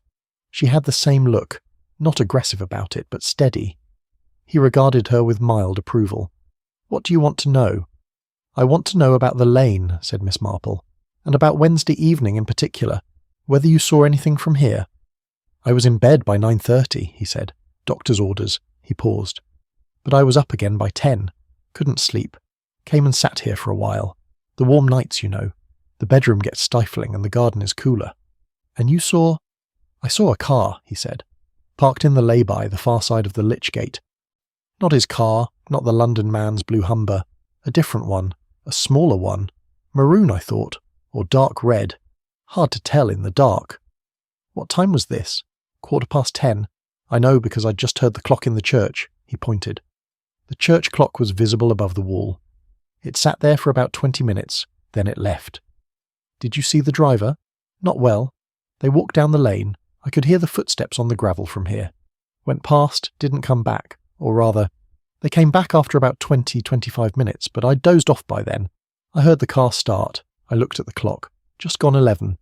She had the same look, not aggressive about it, but steady." He regarded her with mild approval. "What do you want to know?" "I want to know about the lane," said Miss Marple, "and about Wednesday evening in particular, whether you saw anything from here." "I was in bed by 9:30, he said. "Doctor's orders." He paused. "But I was up again by 10. Couldn't sleep. Came and sat here for a while. The warm nights, you know. The bedroom gets stifling and the garden is cooler." "And you saw—" "I saw a car," he said, "parked in the lay-by the far side of the Lich Gate. Not his car, not the London man's blue Humber. A different one, a smaller one. Maroon, I thought, or dark red. Hard to tell in the dark." "What time was this?" 10:15. "I know because I'd just heard the clock in the church," he pointed. The church clock was visible above the wall. It sat there for about 20 minutes, then it left. "Did you see the driver?" "Not well. They walked down the lane. I could hear the footsteps on the gravel from here. Went past, didn't come back. Or rather, they came back after about 20-25 minutes, but I'd dozed off by then. I heard the car start. I looked at the clock. Just gone 11.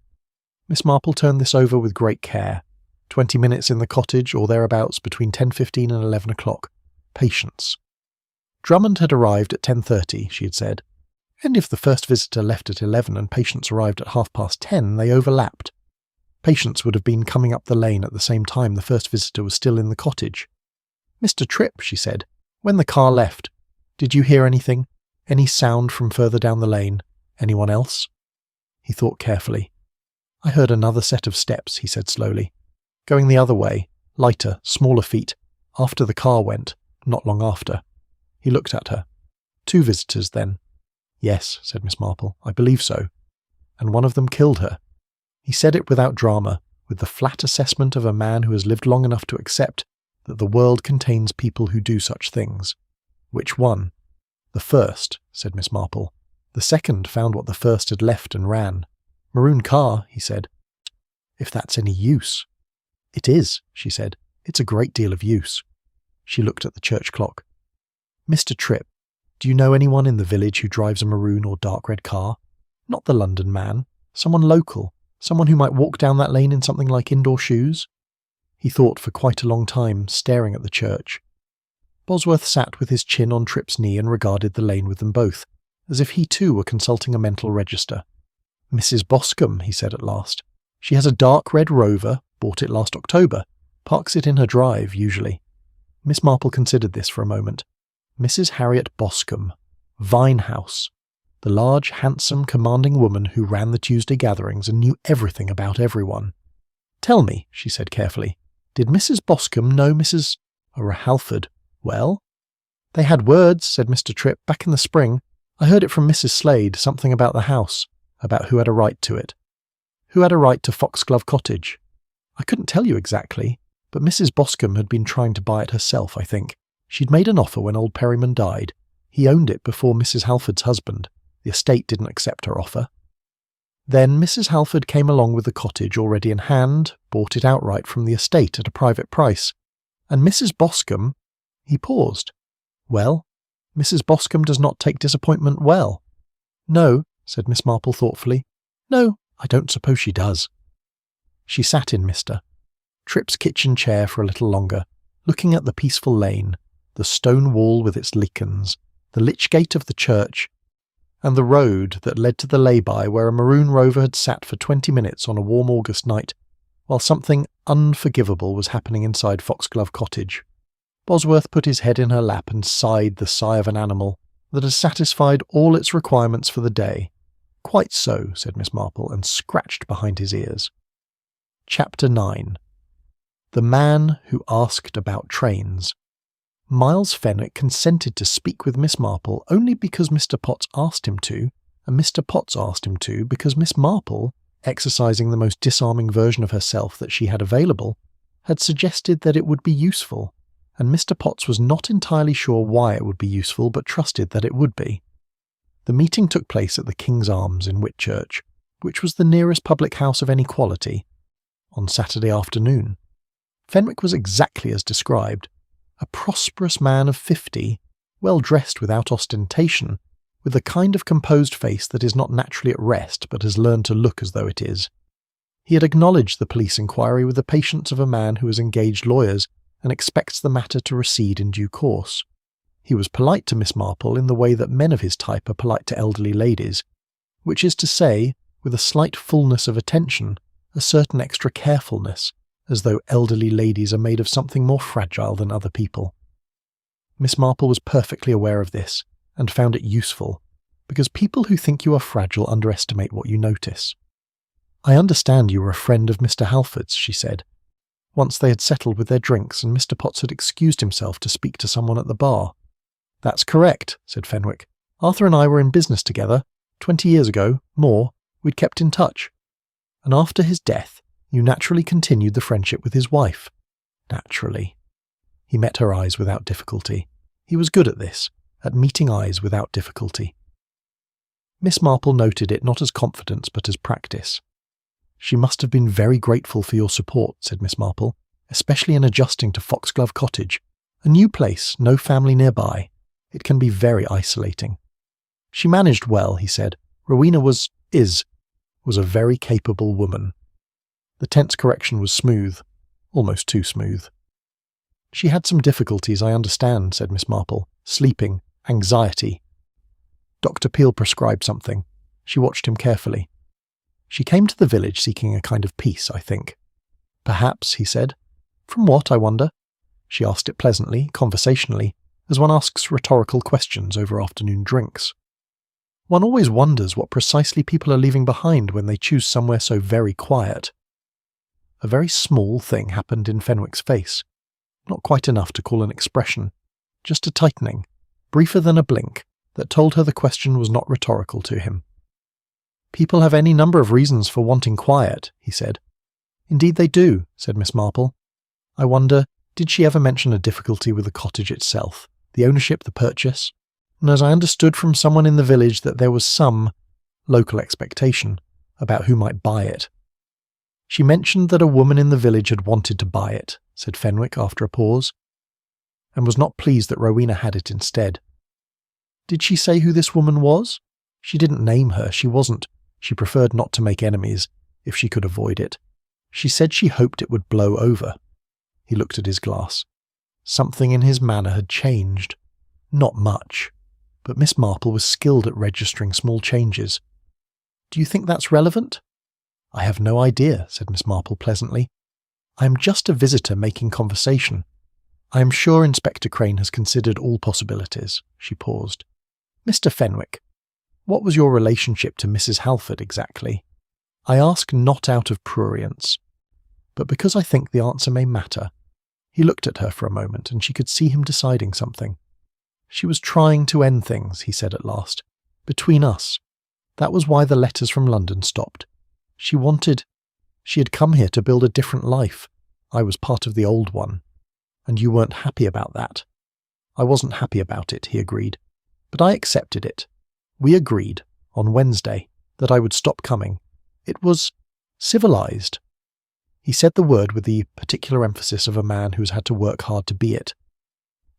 Miss Marple turned this over with great care. 20 minutes in the cottage, or thereabouts, between 10:15 and 11 o'clock. Patience. Drummond had arrived at 10:30, she had said. And if the first visitor left at 11 and Patience arrived at 10:30, they overlapped. Patience would have been coming up the lane at the same time the first visitor was still in the cottage. "Mr. Tripp," she said, "when the car left, did you hear anything? Any sound from further down the lane? Anyone else?" He thought carefully. "I heard another set of steps," he said slowly. "Going the other way, lighter, smaller feet, after the car went, not long after." He looked at her. "2 visitors, then. "Yes," said Miss Marple, "I believe so. And one of them killed her." He said it without drama, with the flat assessment of a man who has lived long enough to accept that the world contains people who do such things. "Which one?" "The first," said Miss Marple. "The second found what the first had left and ran." "Maroon car," he said. "If that's any use." "It is," she said. "It's a great deal of use." She looked at the church clock. "Mr. Tripp, do you know anyone in the village who drives a maroon or dark red car? Not the London man. Someone local. Someone who might walk down that lane in something like indoor shoes?" He thought for quite a long time, staring at the church. Bosworth sat with his chin on Tripp's knee and regarded the lane with them both, as if he too were consulting a mental register. "Mrs. Boscombe," he said at last. "She has a dark red Rover, bought it last October, parks it in her drive, usually." Miss Marple considered this for a moment. Mrs. Harriet Boscombe, Vinehouse, the large, handsome, commanding woman who ran the Tuesday gatherings and knew everything about everyone. "Tell me," she said carefully, "did Mrs. Boscombe know Mrs. Halford well?" "They had words," said Mr. Tripp, "back in the spring. I heard it from Mrs. Slade, something about the house, about who had a right to it. Who had a right to Foxglove Cottage? I couldn't tell you exactly, but Mrs. Boscombe had been trying to buy it herself, I think. She'd made an offer when old Perryman died. He owned it before Mrs. Halford's husband. The estate didn't accept her offer. Then Mrs. Halford came along with the cottage already in hand, bought it outright from the estate at a private price. And Mrs. Boscombe—" He paused. "Well, Mrs. Boscombe does not take disappointment well." "No," said Miss Marple thoughtfully. "No, I don't suppose she does." She sat in Mr. Tripp's kitchen chair for a little longer, looking at the peaceful lane, the stone wall with its lichens, the lich gate of the church, and the road that led to the lay-by where a maroon Rover had sat for 20 minutes on a warm August night, while something unforgivable was happening inside Foxglove Cottage. Bosworth put his head in her lap and sighed the sigh of an animal that has satisfied all its requirements for the day. "Quite so," said Miss Marple, and scratched behind his ears. Chapter 9. The Man Who Asked About Trains. Miles Fenwick consented to speak with Miss Marple only because Mr. Potts asked him to, and Mr. Potts asked him to because Miss Marple, exercising the most disarming version of herself that she had available, had suggested that it would be useful, and Mr. Potts was not entirely sure why it would be useful, but trusted that it would be. The meeting took place at the King's Arms in Whitchurch, which was the nearest public house of any quality, on Saturday afternoon. Fenwick was exactly as described, a prosperous man of 50, well dressed without ostentation, with a kind of composed face that is not naturally at rest but has learned to look as though it is. He had acknowledged the police inquiry with the patience of a man who has engaged lawyers and expects the matter to recede in due course. He was polite to Miss Marple in the way that men of his type are polite to elderly ladies, which is to say, with a slight fullness of attention, a certain extra carefulness, as though elderly ladies are made of something more fragile than other people. Miss Marple was perfectly aware of this, and found it useful, because people who think you are fragile underestimate what you notice. "I understand you were a friend of Mr. Halford's," she said. Once they had settled with their drinks, and Mr. Potts had excused himself to speak to someone at the bar. "That's correct," said Fenwick. "Arthur and I were in business together. 20 years ago, more, we'd kept in touch. And after his death, you naturally continued the friendship with his wife." "Naturally." He met her eyes without difficulty. He was good at this, at meeting eyes without difficulty. Miss Marple noted it not as confidence but as practice. "She must have been very grateful for your support," said Miss Marple, "especially in adjusting to Foxglove Cottage. A new place, no family nearby. It can be very isolating." "She managed well," he said. "Rowena was a very capable woman." The tense correction was smooth, almost too smooth. "She had some difficulties, I understand," said Miss Marple. "Sleeping, anxiety." Dr. Peel prescribed something. She watched him carefully. "She came to the village seeking a kind of peace, I think." "Perhaps," he said. "From what, I wonder?" She asked it pleasantly, conversationally, as one asks rhetorical questions over afternoon drinks. One always wonders what precisely people are leaving behind when they choose somewhere so very quiet. A very small thing happened in Fenwick's face. Not quite enough to call an expression. Just a tightening, briefer than a blink, that told her the question was not rhetorical to him. "People have any number of reasons for wanting quiet," he said. "Indeed they do," said Miss Marple. "I wonder, did she ever mention a difficulty with the cottage itself, the ownership, the purchase? And as I understood from someone in the village that there was some local expectation about who might buy it." "She mentioned that a woman in the village had wanted to buy it," said Fenwick after a pause, "and was not pleased that Rowena had it instead." "Did she say who this woman was?" "She didn't name her. She wasn't. She preferred not to make enemies, if she could avoid it. She said she hoped it would blow over." He looked at his glass. Something in his manner had changed. Not much, but Miss Marple was skilled at registering small changes. "Do you think that's relevant?" "I have no idea," said Miss Marple pleasantly. "I am just a visitor making conversation. I am sure Inspector Crane has considered all possibilities." She paused. "Mr. Fenwick, what was your relationship to Mrs. Halford exactly? I ask not out of prurience, but because I think the answer may matter." He looked at her for a moment, and she could see him deciding something. "She was trying to end things," he said at last. "Between us. That was why the letters from London stopped. She had come here to build a different life. I was part of the old one. And you weren't happy about that." "I wasn't happy about it," he agreed. "But I accepted it. We agreed, on Wednesday, that I would stop coming. It was civilized." He said the word with the particular emphasis of a man who has had to work hard to be it.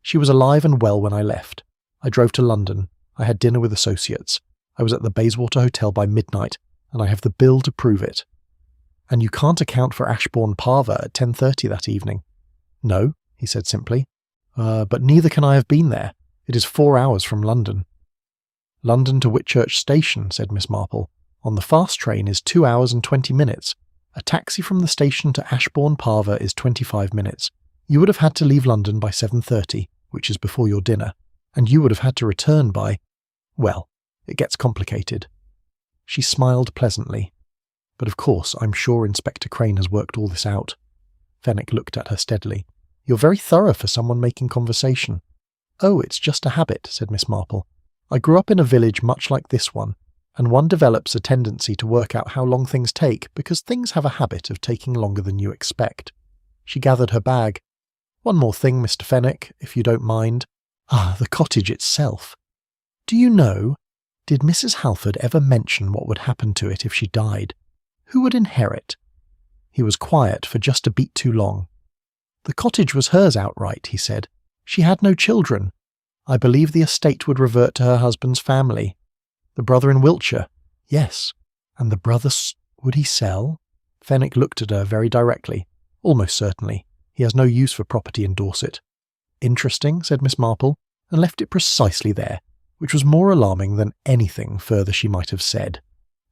"She was alive and well when I left. I drove to London. I had dinner with associates. I was at the Bayswater Hotel by midnight, and I have the bill to prove it." "And you can't account for Ashbourne Parva at 10:30 that evening?" "No," he said simply. But neither can I have been there. It is 4 hours from London." "London to Whitchurch Station," said Miss Marple, "on the fast train is 2 hours and 20 minutes. A taxi from the station to Ashbourne Parva is 25 minutes. You would have had to leave London by 7:30, which is before your dinner, and you would have had to return by— well, it gets complicated." She smiled pleasantly. "But of course, I'm sure Inspector Crane has worked all this out." Fenwick looked at her steadily. "You're very thorough for someone making conversation." "Oh, it's just a habit," said Miss Marple. "I grew up in a village much like this one, and one develops a tendency to work out how long things take because things have a habit of taking longer than you expect." She gathered her bag. "One more thing, Mr. Fenwick, if you don't mind. The cottage itself. Do you know, did Mrs. Halford ever mention what would happen to it if she died? Who would inherit?" He was quiet for just a beat too long. "The cottage was hers outright," he said. "She had no children. I believe the estate would revert to her husband's family. The brother in Wiltshire." "Yes. And the brother would he sell?" Fenwick looked at her very directly. "Almost certainly. He has no use for property in Dorset." "Interesting," said Miss Marple, and left it precisely there, which was more alarming than anything further she might have said.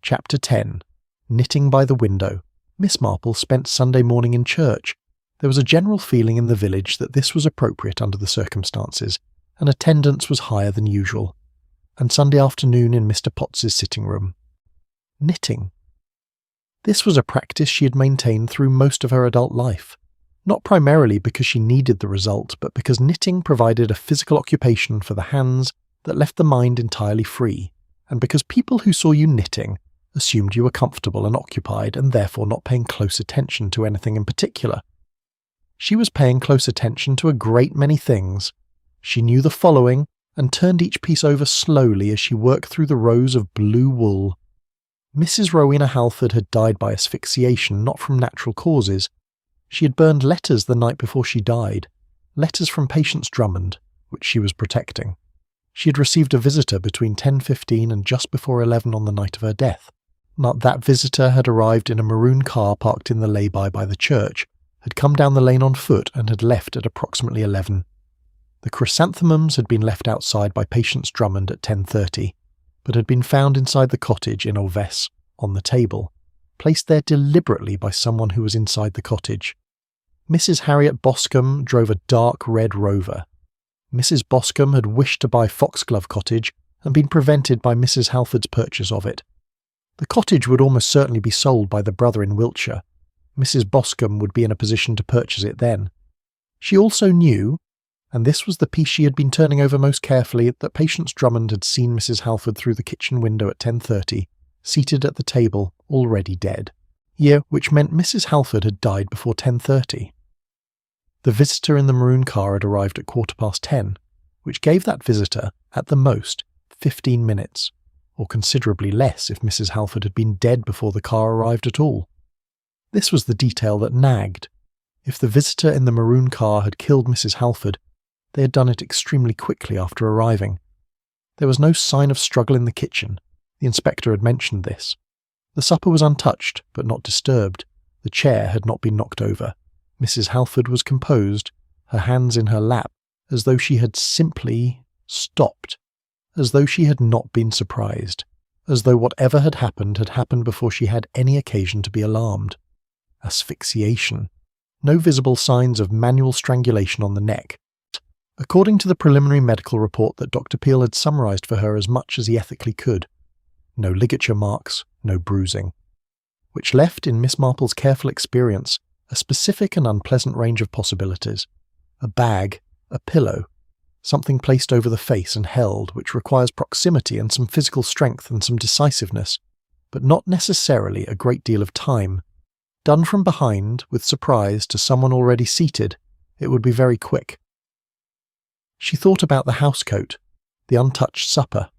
Chapter 10. Knitting by the window. Miss Marple spent Sunday morning in church. There was a general feeling in the village that this was appropriate under the circumstances, and attendance was higher than usual. And Sunday afternoon in Mr. Potts's sitting room. Knitting. This was a practice she had maintained through most of her adult life, not primarily because she needed the result, but because knitting provided a physical occupation for the hands that left the mind entirely free, and because people who saw you knitting assumed you were comfortable and occupied and therefore not paying close attention to anything in particular. She was paying close attention to a great many things. She knew the following, and turned each piece over slowly as she worked through the rows of blue wool. Mrs. Rowena Halford had died by asphyxiation, not from natural causes. She had burned letters the night before she died, letters from Patience Drummond, which she was protecting. She had received a visitor between 10:15 and just before 11 on the night of her death. That visitor had arrived in a maroon car parked in the lay-by by the church, had come down the lane on foot and had left at approximately 11. The chrysanthemums had been left outside by Patience Drummond at 10:30, but had been found inside the cottage in Ovesse, on the table, placed there deliberately by someone who was inside the cottage. Mrs. Harriet Boscombe drove a dark red Rover. Mrs. Boscombe had wished to buy Foxglove Cottage and been prevented by Mrs. Halford's purchase of it. The cottage would almost certainly be sold by the brother in Wiltshire. Mrs. Boscombe would be in a position to purchase it then. She also knew, and this was the piece she had been turning over most carefully, that Patience Drummond had seen Mrs. Halford through the kitchen window at 10:30, seated at the table, already dead. Year which meant Mrs. Halford had died before 10:30. The visitor in the maroon car had arrived at 10:15, which gave that visitor, at the most, 15 minutes, or considerably less if Mrs. Halford had been dead before the car arrived at all. This was the detail that nagged. If the visitor in the maroon car had killed Mrs. Halford, they had done it extremely quickly after arriving. There was no sign of struggle in the kitchen. The inspector had mentioned this. The supper was untouched, but not disturbed. The chair had not been knocked over. Mrs. Halford was composed, her hands in her lap, as though she had simply stopped, as though she had not been surprised, as though whatever had happened before she had any occasion to be alarmed. Asphyxiation. No visible signs of manual strangulation on the neck. According to the preliminary medical report that Dr. Peel had summarised for her as much as he ethically could. No ligature marks, no bruising. Which left, in Miss Marple's careful experience, a specific and unpleasant range of possibilities. A bag, a pillow, something placed over the face and held, which requires proximity and some physical strength and some decisiveness, but not necessarily a great deal of time. Done from behind, with surprise, to someone already seated, it would be very quick. She thought about the housecoat, the untouched supper.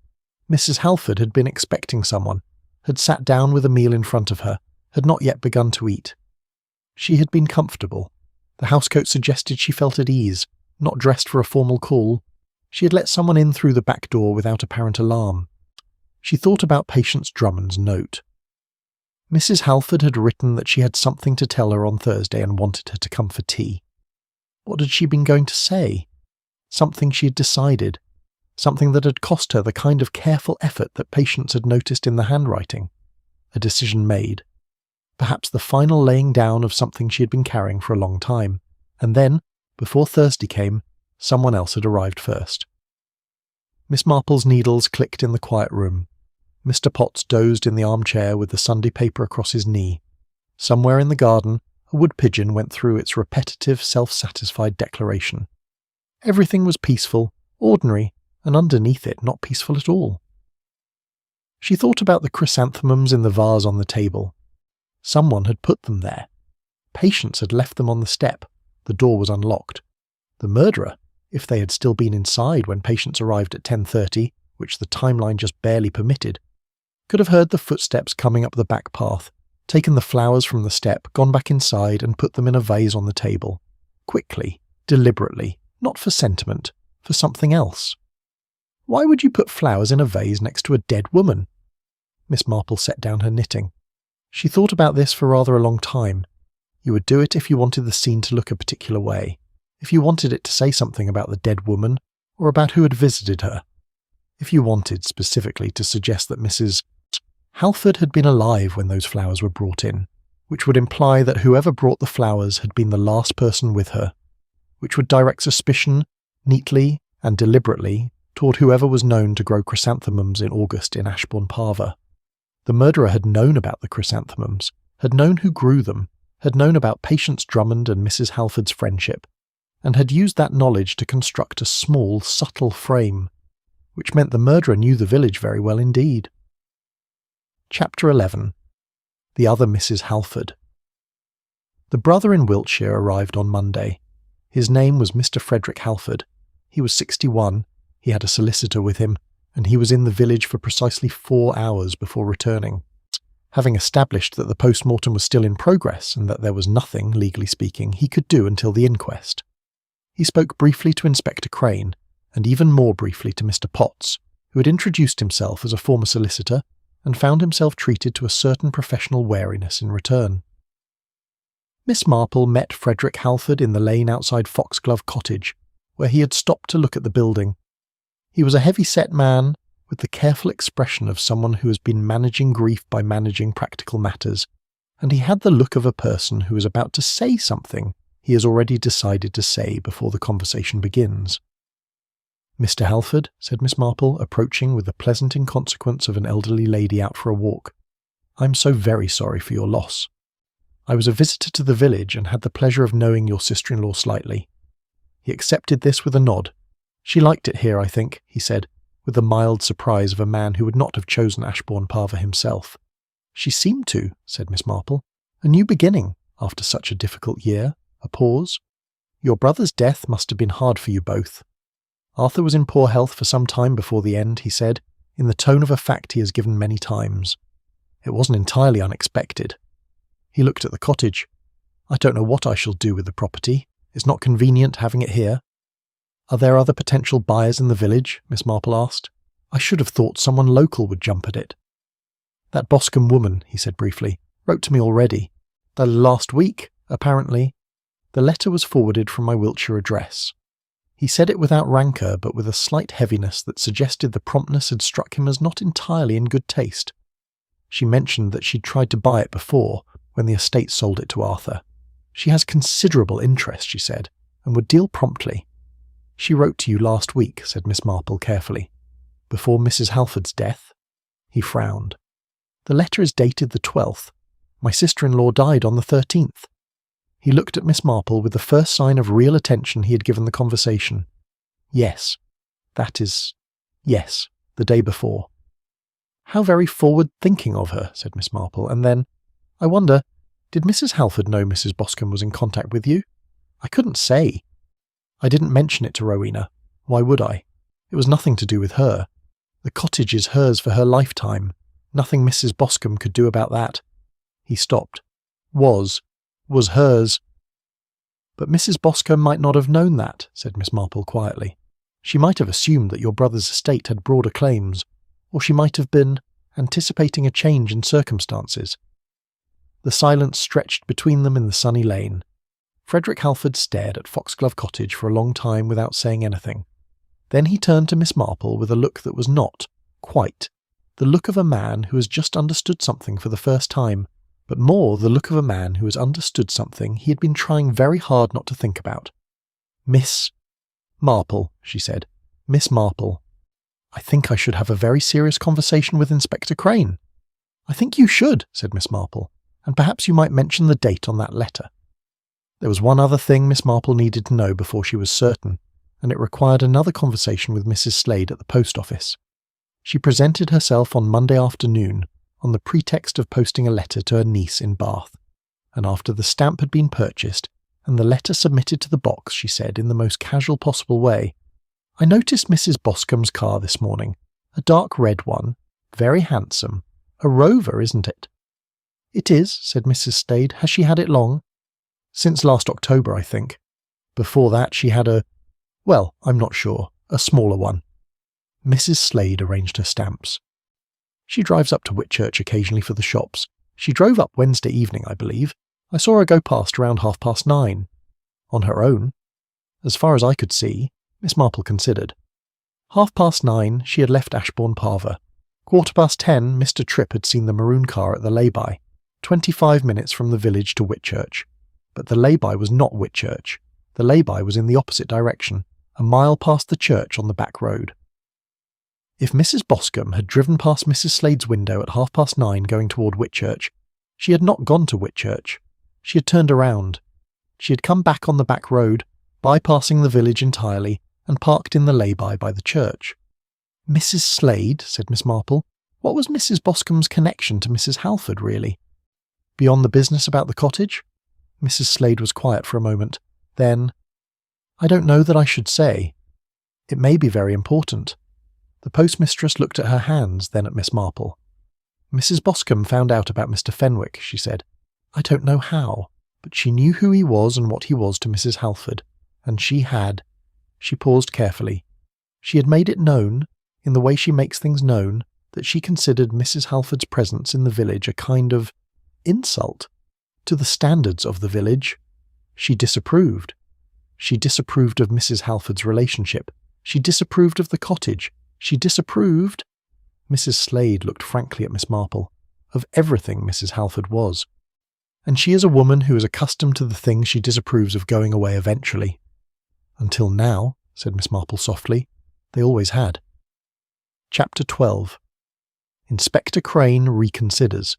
Mrs. Halford had been expecting someone, had sat down with a meal in front of her, had not yet begun to eat. She had been comfortable. The housecoat suggested she felt at ease, not dressed for a formal call. She had let someone in through the back door without apparent alarm. She thought about Patience Drummond's note. Mrs. Halford had written that she had something to tell her on Thursday and wanted her to come for tea. What had she been going to say? Something she had decided. Something that had cost her the kind of careful effort that Patience had noticed in the handwriting. A decision made. Perhaps the final laying down of something she had been carrying for a long time. And then, before Thursday came, someone else had arrived first. Miss Marple's needles clicked in the quiet room. Mr. Potts dozed in the armchair with the Sunday paper across his knee. Somewhere in the garden, a wood pigeon went through its repetitive, self-satisfied declaration. Everything was peaceful, ordinary, and underneath it not peaceful at all. She thought about the chrysanthemums in the vase on the table. Someone had put them there. Patience had left them on the step. The door was unlocked. The murderer, if they had still been inside when Patience arrived at 10:30, which the timeline just barely permitted, could have heard the footsteps coming up the back path, taken the flowers from the step, gone back inside and put them in a vase on the table. Quickly, deliberately, not for sentiment, for something else. Why would you put flowers in a vase next to a dead woman? Miss Marple set down her knitting. She thought about this for rather a long time. You would do it if you wanted the scene to look a particular way, if you wanted it to say something about the dead woman, or about who had visited her. If you wanted, specifically, to suggest that Mrs. Halford had been alive when those flowers were brought in, which would imply that whoever brought the flowers had been the last person with her, which would direct suspicion, neatly and deliberately, toward whoever was known to grow chrysanthemums in August in Ashbourne Parva. The murderer had known about the chrysanthemums, had known who grew them, had known about Patience Drummond and Mrs. Halford's friendship, and had used that knowledge to construct a small, subtle frame, which meant the murderer knew the village very well indeed. Chapter 11. The Other Mrs. Halford. The brother in Wiltshire arrived on Monday. His name was Mr. Frederick Halford. He was 61, he had a solicitor with him, and he was in the village for precisely 4 hours before returning. Having established that the post-mortem was still in progress and that there was nothing, legally speaking, he could do until the inquest. He spoke briefly to Inspector Crane, and even more briefly to Mr. Potts, who had introduced himself as a former solicitor and found himself treated to a certain professional wariness in return. Miss Marple met Frederick Halford in the lane outside Foxglove Cottage, where he had stopped to look at the building. He was a heavy-set man, with the careful expression of someone who has been managing grief by managing practical matters, and he had the look of a person who is about to say something he has already decided to say before the conversation begins. "Mr. Halford," said Miss Marple, approaching with the pleasant inconsequence of an elderly lady out for a walk, "I'm so very sorry for your loss. I was a visitor to the village and had the pleasure of knowing your sister-in-law slightly. He accepted this with a nod. "She liked it here, I think," he said, with the mild surprise of a man who would not have chosen Ashbourne Parva himself. "She seemed to," said Miss Marple. "A new beginning, after such a difficult year." A pause. "Your brother's death must have been hard for you both." "Arthur was in poor health for some time before the end," he said, in the tone of a fact he has given many times. "It wasn't entirely unexpected." He looked at the cottage. "I don't know what I shall do with the property. It's not convenient having it here." "Are there other potential buyers in the village?" Miss Marple asked. "I should have thought someone local would jump at it." "That Boscombe woman," he said briefly, "wrote to me already. Last week, apparently." The letter was forwarded from my Wiltshire address. He said it without rancour, but with a slight heaviness that suggested the promptness had struck him as not entirely in good taste. She mentioned that she'd tried to buy it before, when the estate sold it to Arthur. "She has considerable interest," she said, "and would deal promptly." "She wrote to you last week," said Miss Marple carefully. "Before Mrs. Halford's death?" He frowned. "The letter is dated the 12th. My sister-in-law died on the 13th. He looked at Miss Marple with the first sign of real attention he had given the conversation. "Yes. Yes, the day before." "How very forward-thinking of her," said Miss Marple, and then, "I wonder, did Mrs. Halford know Mrs. Boscombe was in contact with you?" "I couldn't say. I didn't mention it to Rowena. Why would I? It was nothing to do with her. The cottage is hers for her lifetime. Nothing Mrs. Boscombe could do about that." He stopped. Was hers. "But Mrs. Boscombe might not have known that," said Miss Marple quietly. "She might have assumed that your brother's estate had broader claims, or she might have been anticipating a change in circumstances." The silence stretched between them in the sunny lane. Frederick Halford stared at Foxglove Cottage for a long time without saying anything. Then he turned to Miss Marple with a look that was not, quite, the look of a man who has just understood something for the first time, but more the look of a man who has understood something he had been trying very hard not to think about. "Miss Marple," she said. "Miss Marple. I think I should have a very serious conversation with Inspector Crane." "I think you should," said Miss Marple, "and perhaps you might mention the date on that letter." There was one other thing Miss Marple needed to know before she was certain, and it required another conversation with Mrs. Slade at the post office. She presented herself on Monday afternoon, on the pretext of posting a letter to her niece in Bath, and after the stamp had been purchased and the letter submitted to the box, she said in the most casual possible way, "I noticed Mrs. Boscombe's car this morning, a dark red one, very handsome, a Rover, isn't it?" "It is," said Mrs. Slade. "Has she had it long?" "Since last October, I think. Before that she had well, I'm not sure, a smaller one." Mrs. Slade arranged her stamps. "She drives up to Whitchurch occasionally for the shops. She drove up Wednesday evening, I believe. I saw her go past around 9:30. On her own. As far as I could see," Miss Marple considered. 9:30 she had left Ashbourne Parva. 10:15 Mr. Tripp had seen the maroon car at the lay-by, 25 minutes from the village to Whitchurch. But the lay-by was not Whitchurch. The lay-by was in the opposite direction, a mile past the church on the back road. If Mrs. Boscombe had driven past Mrs. Slade's window at 9:30 going toward Whitchurch, she had not gone to Whitchurch. She had turned around. She had come back on the back road, bypassing the village entirely, and parked in the lay-by by the church. "Mrs. Slade," said Miss Marple. "What was Mrs. Boscombe's connection to Mrs. Halford, really? Beyond the business about the cottage?" Mrs. Slade was quiet for a moment. Then, "I don't know that I should say. It may be very important." The postmistress looked at her hands, then at Miss Marple. "Mrs. Boscombe found out about Mr. Fenwick," she said. "I don't know how, but she knew who he was and what he was to Mrs. Halford, and she had—" She paused carefully. She had made it known, in the way she makes things known, that she considered Mrs. Halford's presence in the village a kind of insult to the standards of the village. She disapproved. She disapproved of Mrs. Halford's relationship. She disapproved of the cottage. She disapproved— Mrs. Slade looked frankly at Miss Marple, of everything Mrs. Halford was. "And she is a woman who is accustomed to the things she disapproves of going away eventually." "Until now," said Miss Marple softly. "They always had." Chapter 12. Inspector Crane reconsiders.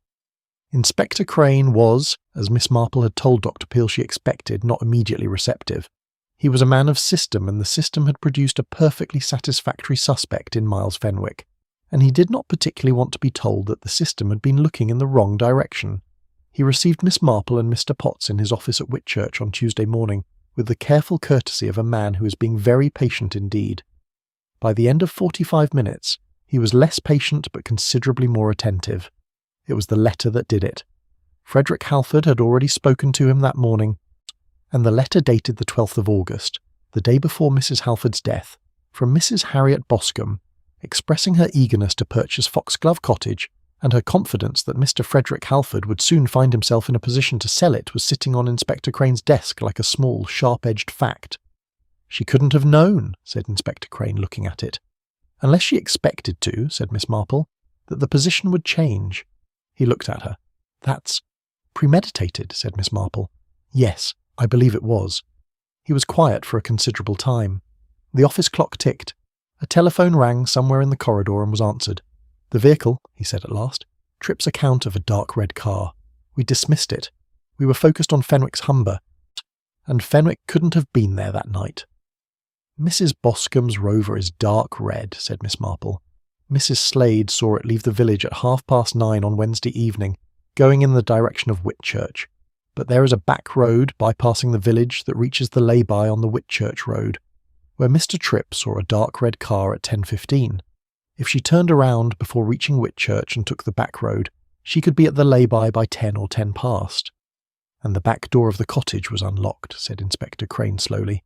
Inspector Crane was, as Miss Marple had told Dr. Peel she expected, not immediately receptive. He was a man of system, and the system had produced a perfectly satisfactory suspect in Miles Fenwick, and he did not particularly want to be told that the system had been looking in the wrong direction. He received Miss Marple and Mr. Potts in his office at Whitchurch on Tuesday morning with the careful courtesy of a man who is being very patient indeed. By the end of 45 minutes, he was less patient but considerably more attentive. It was the letter that did it. Frederick Halford had already spoken to him that morning, and the letter dated the 12th of August, the day before Mrs. Halford's death, from Mrs. Harriet Boscombe, expressing her eagerness to purchase Foxglove Cottage, and her confidence that Mr. Frederick Halford would soon find himself in a position to sell it was sitting on Inspector Crane's desk like a small, sharp-edged fact. "She couldn't have known," said Inspector Crane, looking at it. "Unless she expected to," said Miss Marple, "that the position would change." He looked at her. "That's premeditated," said Miss Marple. "Yes, I believe it was." He was quiet for a considerable time. The office clock ticked. A telephone rang somewhere in the corridor and was answered. "The vehicle," he said at last. "Tripp's account of a dark red car. We dismissed it. We were focused on Fenwick's Humber, and Fenwick couldn't have been there that night." "Mrs. Boscombe's Rover is dark red," said Miss Marple. "Mrs. Slade saw it leave the village at 9:30 on Wednesday evening, going in the direction of Whitchurch. But there is a back road bypassing the village that reaches the lay-by on the Whitchurch road, where Mr. Tripp saw a dark red car at 10:15. If she turned around before reaching Whitchurch and took the back road, she could be at the lay-by 10 or 10 past. "And the back door of the cottage was unlocked," said Inspector Crane slowly.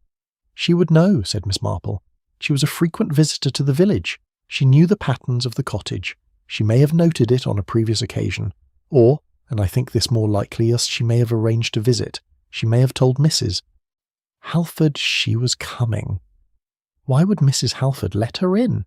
"She would know," said Miss Marple. "She was a frequent visitor to the village. She knew the patterns of the cottage. She may have noted it on a previous occasion. Or, and I think this more likely, as she may have arranged to visit, she may have told Mrs. Halford she was coming. Why would Mrs. Halford let her in?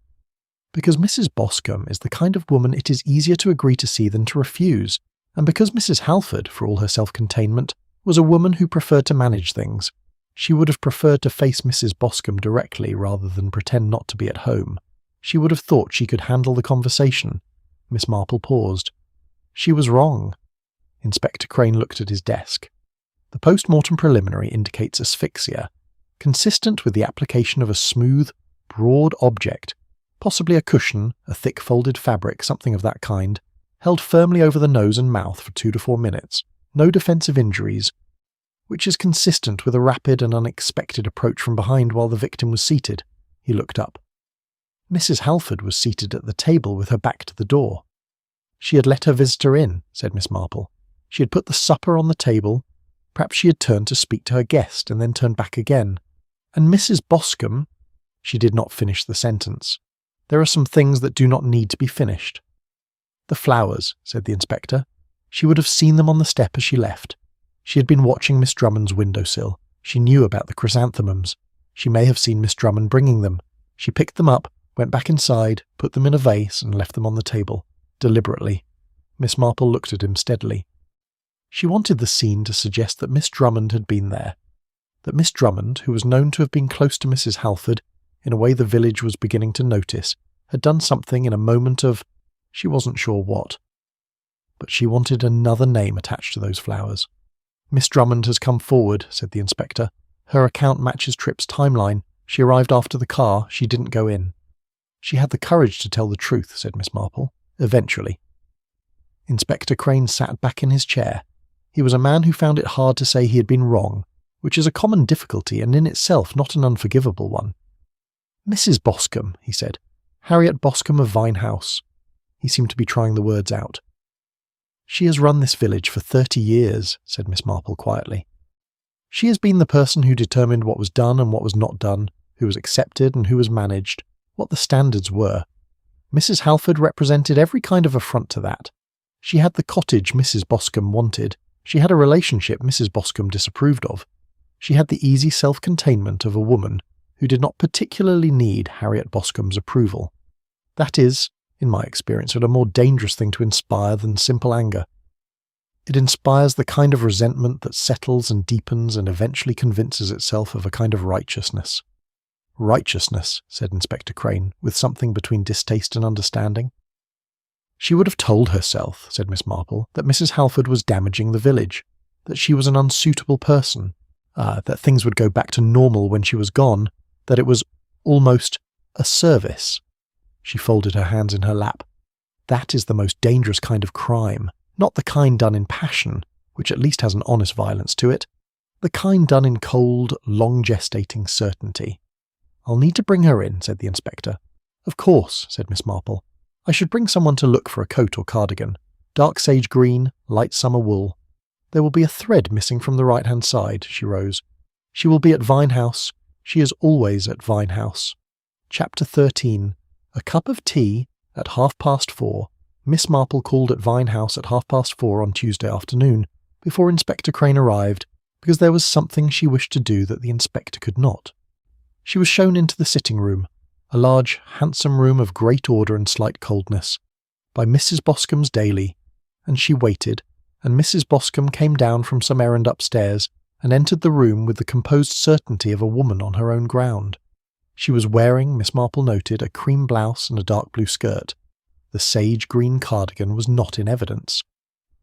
Because Mrs. Boscombe is the kind of woman it is easier to agree to see than to refuse, and because Mrs. Halford, for all her self-containment, was a woman who preferred to manage things. She would have preferred to face Mrs. Boscombe directly rather than pretend not to be at home. She would have thought she could handle the conversation. Miss Marple paused. She was wrong. Inspector Crane looked at his desk. The post-mortem preliminary indicates asphyxia, consistent with the application of a smooth, broad object, possibly a cushion, a thick folded fabric, something of that kind, held firmly over the nose and mouth for 2 to 4 minutes, no defensive injuries, which is consistent with a rapid and unexpected approach from behind while the victim was seated. He looked up. Mrs. Halford was seated at the table with her back to the door. She had let her visitor in, said Miss Marple. She had put the supper on the table. Perhaps she had turned to speak to her guest and then turned back again. And Mrs. Boscombe... She did not finish the sentence. There are some things that do not need to be finished. "The flowers," said the inspector. "She would have seen them on the step as she left. She had been watching Miss Drummond's windowsill. She knew about the chrysanthemums. She may have seen Miss Drummond bringing them. She picked them up, went back inside, put them in a vase and left them on the table, deliberately." Miss Marple looked at him steadily. She wanted the scene to suggest that Miss Drummond had been there, that Miss Drummond, who was known to have been close to Mrs. Halford, in a way the village was beginning to notice, had done something in a moment of... she wasn't sure what. But she wanted another name attached to those flowers. "Miss Drummond has come forward," said the inspector. "Her account matches Tripp's timeline. She arrived after the car. She didn't go in." "She had the courage to tell the truth," said Miss Marple. "Eventually." Inspector Crane sat back in his chair. He was a man who found it hard to say he had been wrong, which is a common difficulty and in itself not an unforgivable one. "Mrs. Boscombe," he said. "Harriet Boscombe of Vine House." He seemed to be trying the words out. "She has run this village for 30 years, said Miss Marple quietly. "She has been the person who determined what was done and what was not done, who was accepted and who was managed, what the standards were. Mrs. Halford represented every kind of affront to that. She had the cottage Mrs. Boscombe wanted. She had a relationship Mrs. Boscombe disapproved of. She had the easy self-containment of a woman who did not particularly need Harriet Boscombe's approval. That is, in my experience, a more dangerous thing to inspire than simple anger. It inspires the kind of resentment that settles and deepens and eventually convinces itself of a kind of righteousness." "Righteousness," said Inspector Crane, with something between distaste and understanding. "She would have told herself," said Miss Marple, "that Mrs. Halford was damaging the village, that she was an unsuitable person, that things would go back to normal when she was gone, that it was almost a service. She folded her hands in her lap. That is the most dangerous kind of crime, not the kind done in passion, which at least has an honest violence to it, the kind done in cold, long-gestating certainty. "I'll need to bring her in," said the inspector. "Of course," said Miss Marple. "I should bring someone to look for a coat or cardigan. Dark sage green, light summer wool. There will be a thread missing from the right-hand side," she rose. "She will be at Vinehouse. She is always at Vinehouse." Chapter 13. A cup of tea at 4:30. Miss Marple called at Vinehouse at 4:30 on Tuesday afternoon, before Inspector Crane arrived, because there was something she wished to do that the inspector could not. She was shown into the sitting room, a large, handsome room of great order and slight coldness, by Mrs. Boscombe's daily, and she waited, and Mrs. Boscombe came down from some errand upstairs and entered the room with the composed certainty of a woman on her own ground. She was wearing, Miss Marple noted, a cream blouse and a dark blue skirt. The sage green cardigan was not in evidence.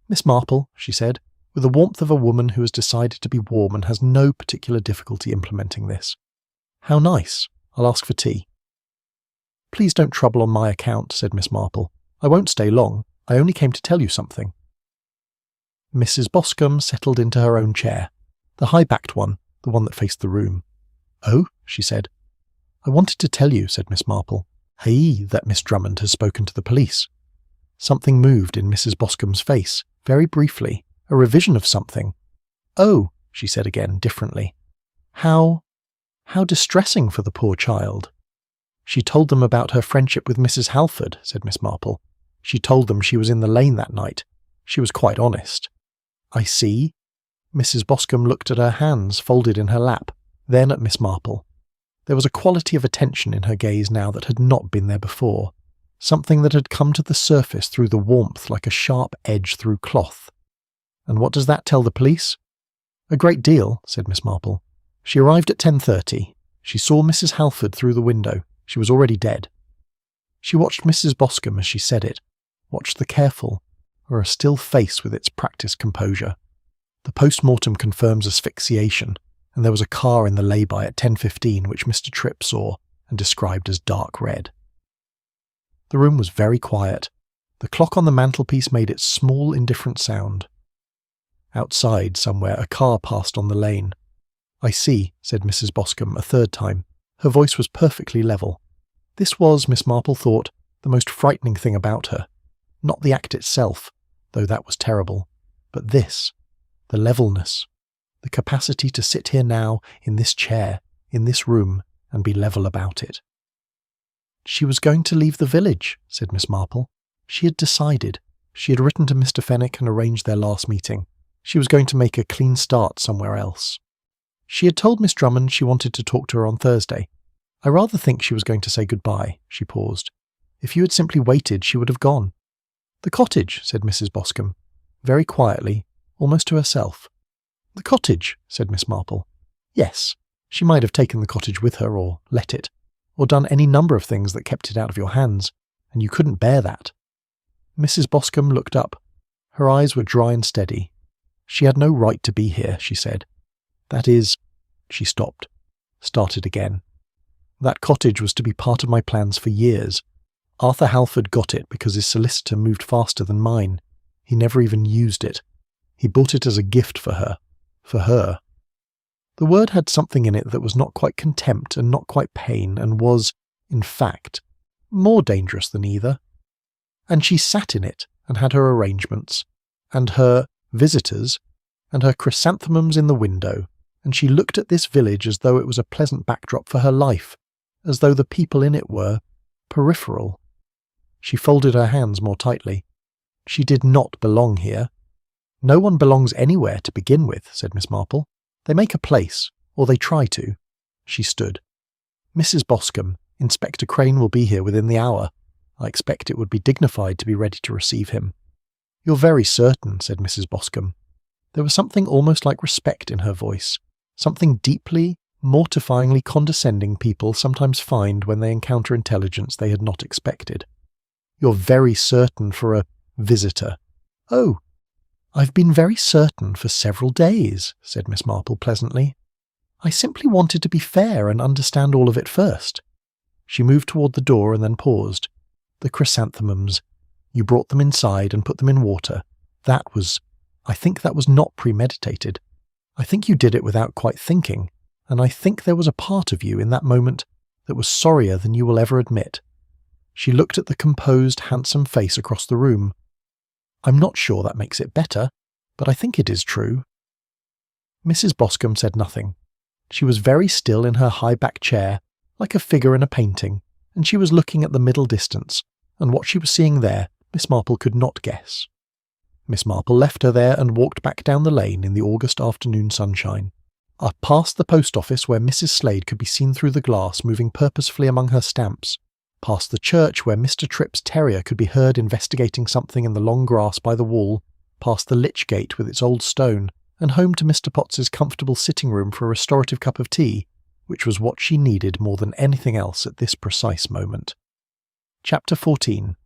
"Miss Marple," she said, with the warmth of a woman who has decided to be warm and has no particular difficulty implementing this. "How nice. I'll ask for tea." "Please don't trouble on my account," said Miss Marple. "I won't stay long. I only came to tell you something." Mrs. Boscombe settled into her own chair, the high-backed one, the one that faced the room. "Oh," she said. "I wanted to tell you," said Miss Marple, that Miss Drummond has spoken to the police." Something moved in Mrs. Boscombe's face, very briefly, a revision of something. "Oh," she said again, differently. How distressing for the poor child." "She told them about her friendship with Mrs. Halford," said Miss Marple. "She told them she was in the lane that night. She was quite honest." "I see." Mrs. Boscombe looked at her hands folded in her lap, then at Miss Marple. There was a quality of attention in her gaze now that had not been there before, something that had come to the surface through the warmth like a sharp edge through cloth. "And what does that tell the police?" "A great deal," said Miss Marple. "She arrived at 10:30. She saw Mrs. Halford through the window. She was already dead." She watched Mrs. Boscombe as she said it, watched the careful, or a still face with its practised composure. The post-mortem confirms asphyxiation, and there was a car in the lay-by at 10:15 which Mr. Tripp saw and described as dark red. The room was very quiet. The clock on the mantelpiece made its small, indifferent sound. Outside, somewhere, a car passed on the lane. "I see," said Mrs. Boscombe a third time. Her voice was perfectly level. This was, Miss Marple thought, the most frightening thing about her. Not the act itself, though that was terrible, but this, the levelness, the capacity to sit here now, in this chair, in this room, and be level about it. "She was going to leave the village," said Miss Marple. "She had decided. She had written to Mr. Fenwick and arranged their last meeting. She was going to make a clean start somewhere else. She had told Miss Drummond she wanted to talk to her on Thursday. I rather think she was going to say goodbye." She paused. "If you had simply waited, she would have gone." "The cottage," said Mrs. Boscombe, very quietly, almost to herself. "The cottage," said Miss Marple. "Yes, she might have taken the cottage with her, or let it, or done any number of things that kept it out of your hands, and you couldn't bear that." Mrs. Boscombe looked up. Her eyes were dry and steady. "She had no right to be here," she said. "That is—" She stopped, started again. "That cottage was to be part of my plans for years. Arthur Halford got it because his solicitor moved faster than mine. He never even used it. He bought it as a gift for her. For her." The word had something in it that was not quite contempt and not quite pain, and was, in fact, more dangerous than either. "And she sat in it, and had her arrangements, and her visitors, and her chrysanthemums in the window, and she looked at this village as though it was a pleasant backdrop for her life, as though the people in it were peripheral." She folded her hands more tightly. "She did not belong here." "No one belongs anywhere to begin with," said Miss Marple. "They make a place, or they try to." She stood. "Mrs. Boscombe, Inspector Crane will be here within the hour. I expect it would be dignified to be ready to receive him." "You're very certain," said Mrs. Boscombe. There was something almost like respect in her voice, something deeply, mortifyingly condescending people sometimes find when they encounter intelligence they had not expected. "You're very certain for a visitor." "Oh, I've been very certain for several days," said Miss Marple pleasantly. I simply wanted to be fair and understand all of it first." She moved toward the door and then paused. "The chrysanthemums. You brought them inside and put them in water. I think that was not premeditated. I think you did it without quite thinking, and I think there was a part of you in that moment that was sorrier than you will ever admit." She looked at the composed, handsome face across the room. "I'm not sure that makes it better, but I think it is true." Mrs. Boscombe said nothing. She was very still in her high-backed chair, like a figure in a painting, and she was looking at the middle distance, and what she was seeing there, Miss Marple could not guess. Miss Marple left her there and walked back down the lane in the August afternoon sunshine, up past the post office where Mrs. Slade could be seen through the glass moving purposefully among her stamps, past the church where Mr. Tripp's terrier could be heard investigating something in the long grass by the wall, past the lich gate with its old stone, and home to Mr. Potts's comfortable sitting room for a restorative cup of tea, which was what she needed more than anything else at this precise moment. Chapter 14.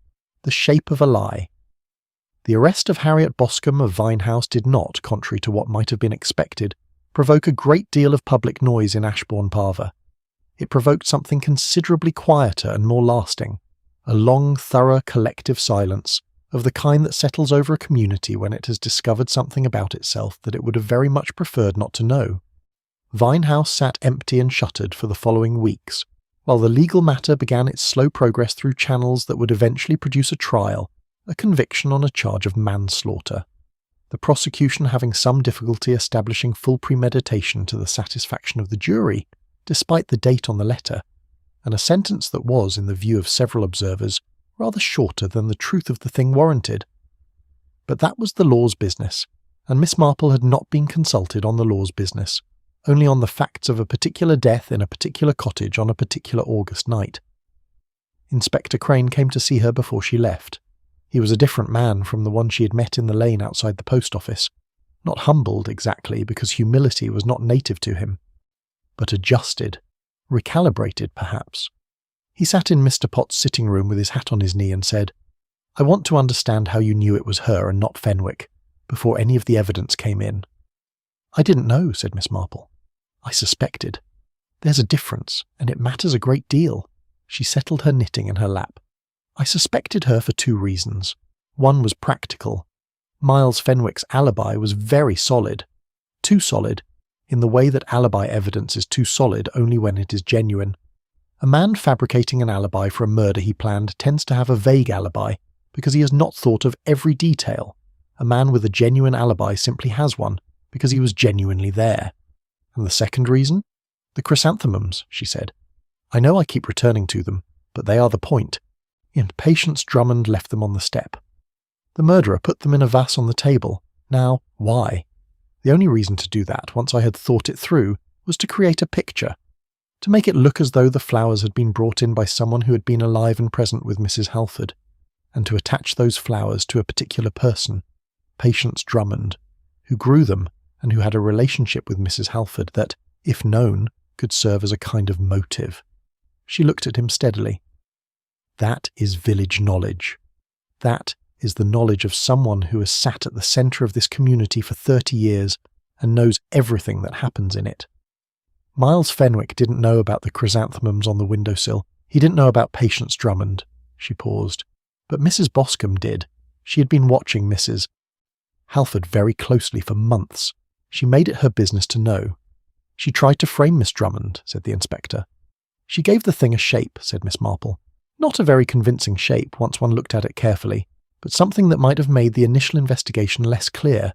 The Shape of a Lie. The arrest of Harriet Boscombe of Vine House did not, contrary to what might have been expected, provoke a great deal of public noise in Ashbourne Parva. It provoked something considerably quieter and more lasting, a long, thorough, collective silence, of the kind that settles over a community when it has discovered something about itself that it would have very much preferred not to know. Vine House sat empty and shuttered for the following weeks, while the legal matter began its slow progress through channels that would eventually produce a trial, a conviction on a charge of manslaughter, the prosecution having some difficulty establishing full premeditation to the satisfaction of the jury, despite the date on the letter, and a sentence that was, in the view of several observers, rather shorter than the truth of the thing warranted. But that was the law's business, and Miss Marple had not been consulted on the law's business, only on the facts of a particular death in a particular cottage on a particular August night. Inspector Crane came to see her before she left. He was a different man from the one she had met in the lane outside the post office, not humbled exactly because humility was not native to him, but adjusted, recalibrated perhaps. He sat in Mr. Potts' sitting room with his hat on his knee and said, "I want to understand how you knew it was her and not Fenwick, before any of the evidence came in." "I didn't know," said Miss Marple. "I suspected. There's a difference, and it matters a great deal." She settled her knitting in her lap. "I suspected her for two reasons. One was practical. Miles Fenwick's alibi was very solid. Too solid, in the way that alibi evidence is too solid only when it is genuine. A man fabricating an alibi for a murder he planned tends to have a vague alibi, because he has not thought of every detail. A man with a genuine alibi simply has one, because he was genuinely there. And the second reason? The chrysanthemums," she said. "I know I keep returning to them, but they are the point. And Patience Drummond left them on the step. The murderer put them in a vase on the table. Now, why? The only reason to do that, once I had thought it through, was to create a picture, to make it look as though the flowers had been brought in by someone who had been alive and present with Mrs. Halford, and to attach those flowers to a particular person, Patience Drummond, who grew them and who had a relationship with Mrs. Halford that, if known, could serve as a kind of motive." She looked at him steadily. "That is village knowledge. That is the knowledge of someone who has sat at the centre of this community for 30 years and knows everything that happens in it. Miles Fenwick didn't know about the chrysanthemums on the windowsill. He didn't know about Patience Drummond." She paused. "But Mrs. Boscombe did. She had been watching Mrs. Halford very closely for months. She made it her business to know. She tried to frame Miss Drummond," said the inspector. "She gave the thing a shape," said Miss Marple. "Not a very convincing shape once one looked at it carefully, but something that might have made the initial investigation less clear.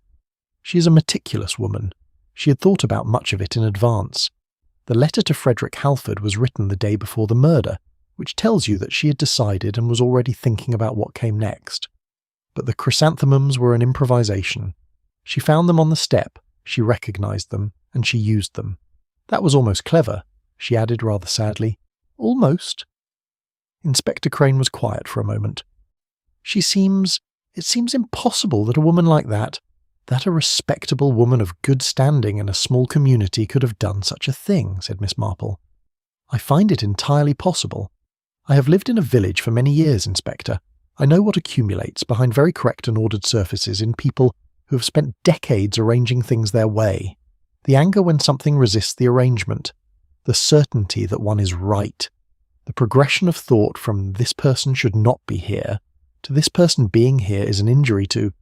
She is a meticulous woman. She had thought about much of it in advance. The letter to Frederick Halford was written the day before the murder, which tells you that she had decided and was already thinking about what came next. But the chrysanthemums were an improvisation. She found them on the step, she recognised them, and she used them. That was almost clever," she added rather sadly. "Almost." Inspector Crane was quiet for a moment. It seems impossible that a woman like that a respectable woman of good standing in a small community could have done such a thing," said Miss Marple. "I find it entirely possible. I have lived in a village for many years, Inspector. I know what accumulates behind very correct and ordered surfaces in people who have spent decades arranging things their way. The anger when something resists the arrangement, the certainty that one is right, the progression of thought from this person should not be here to this person being here is an injury to,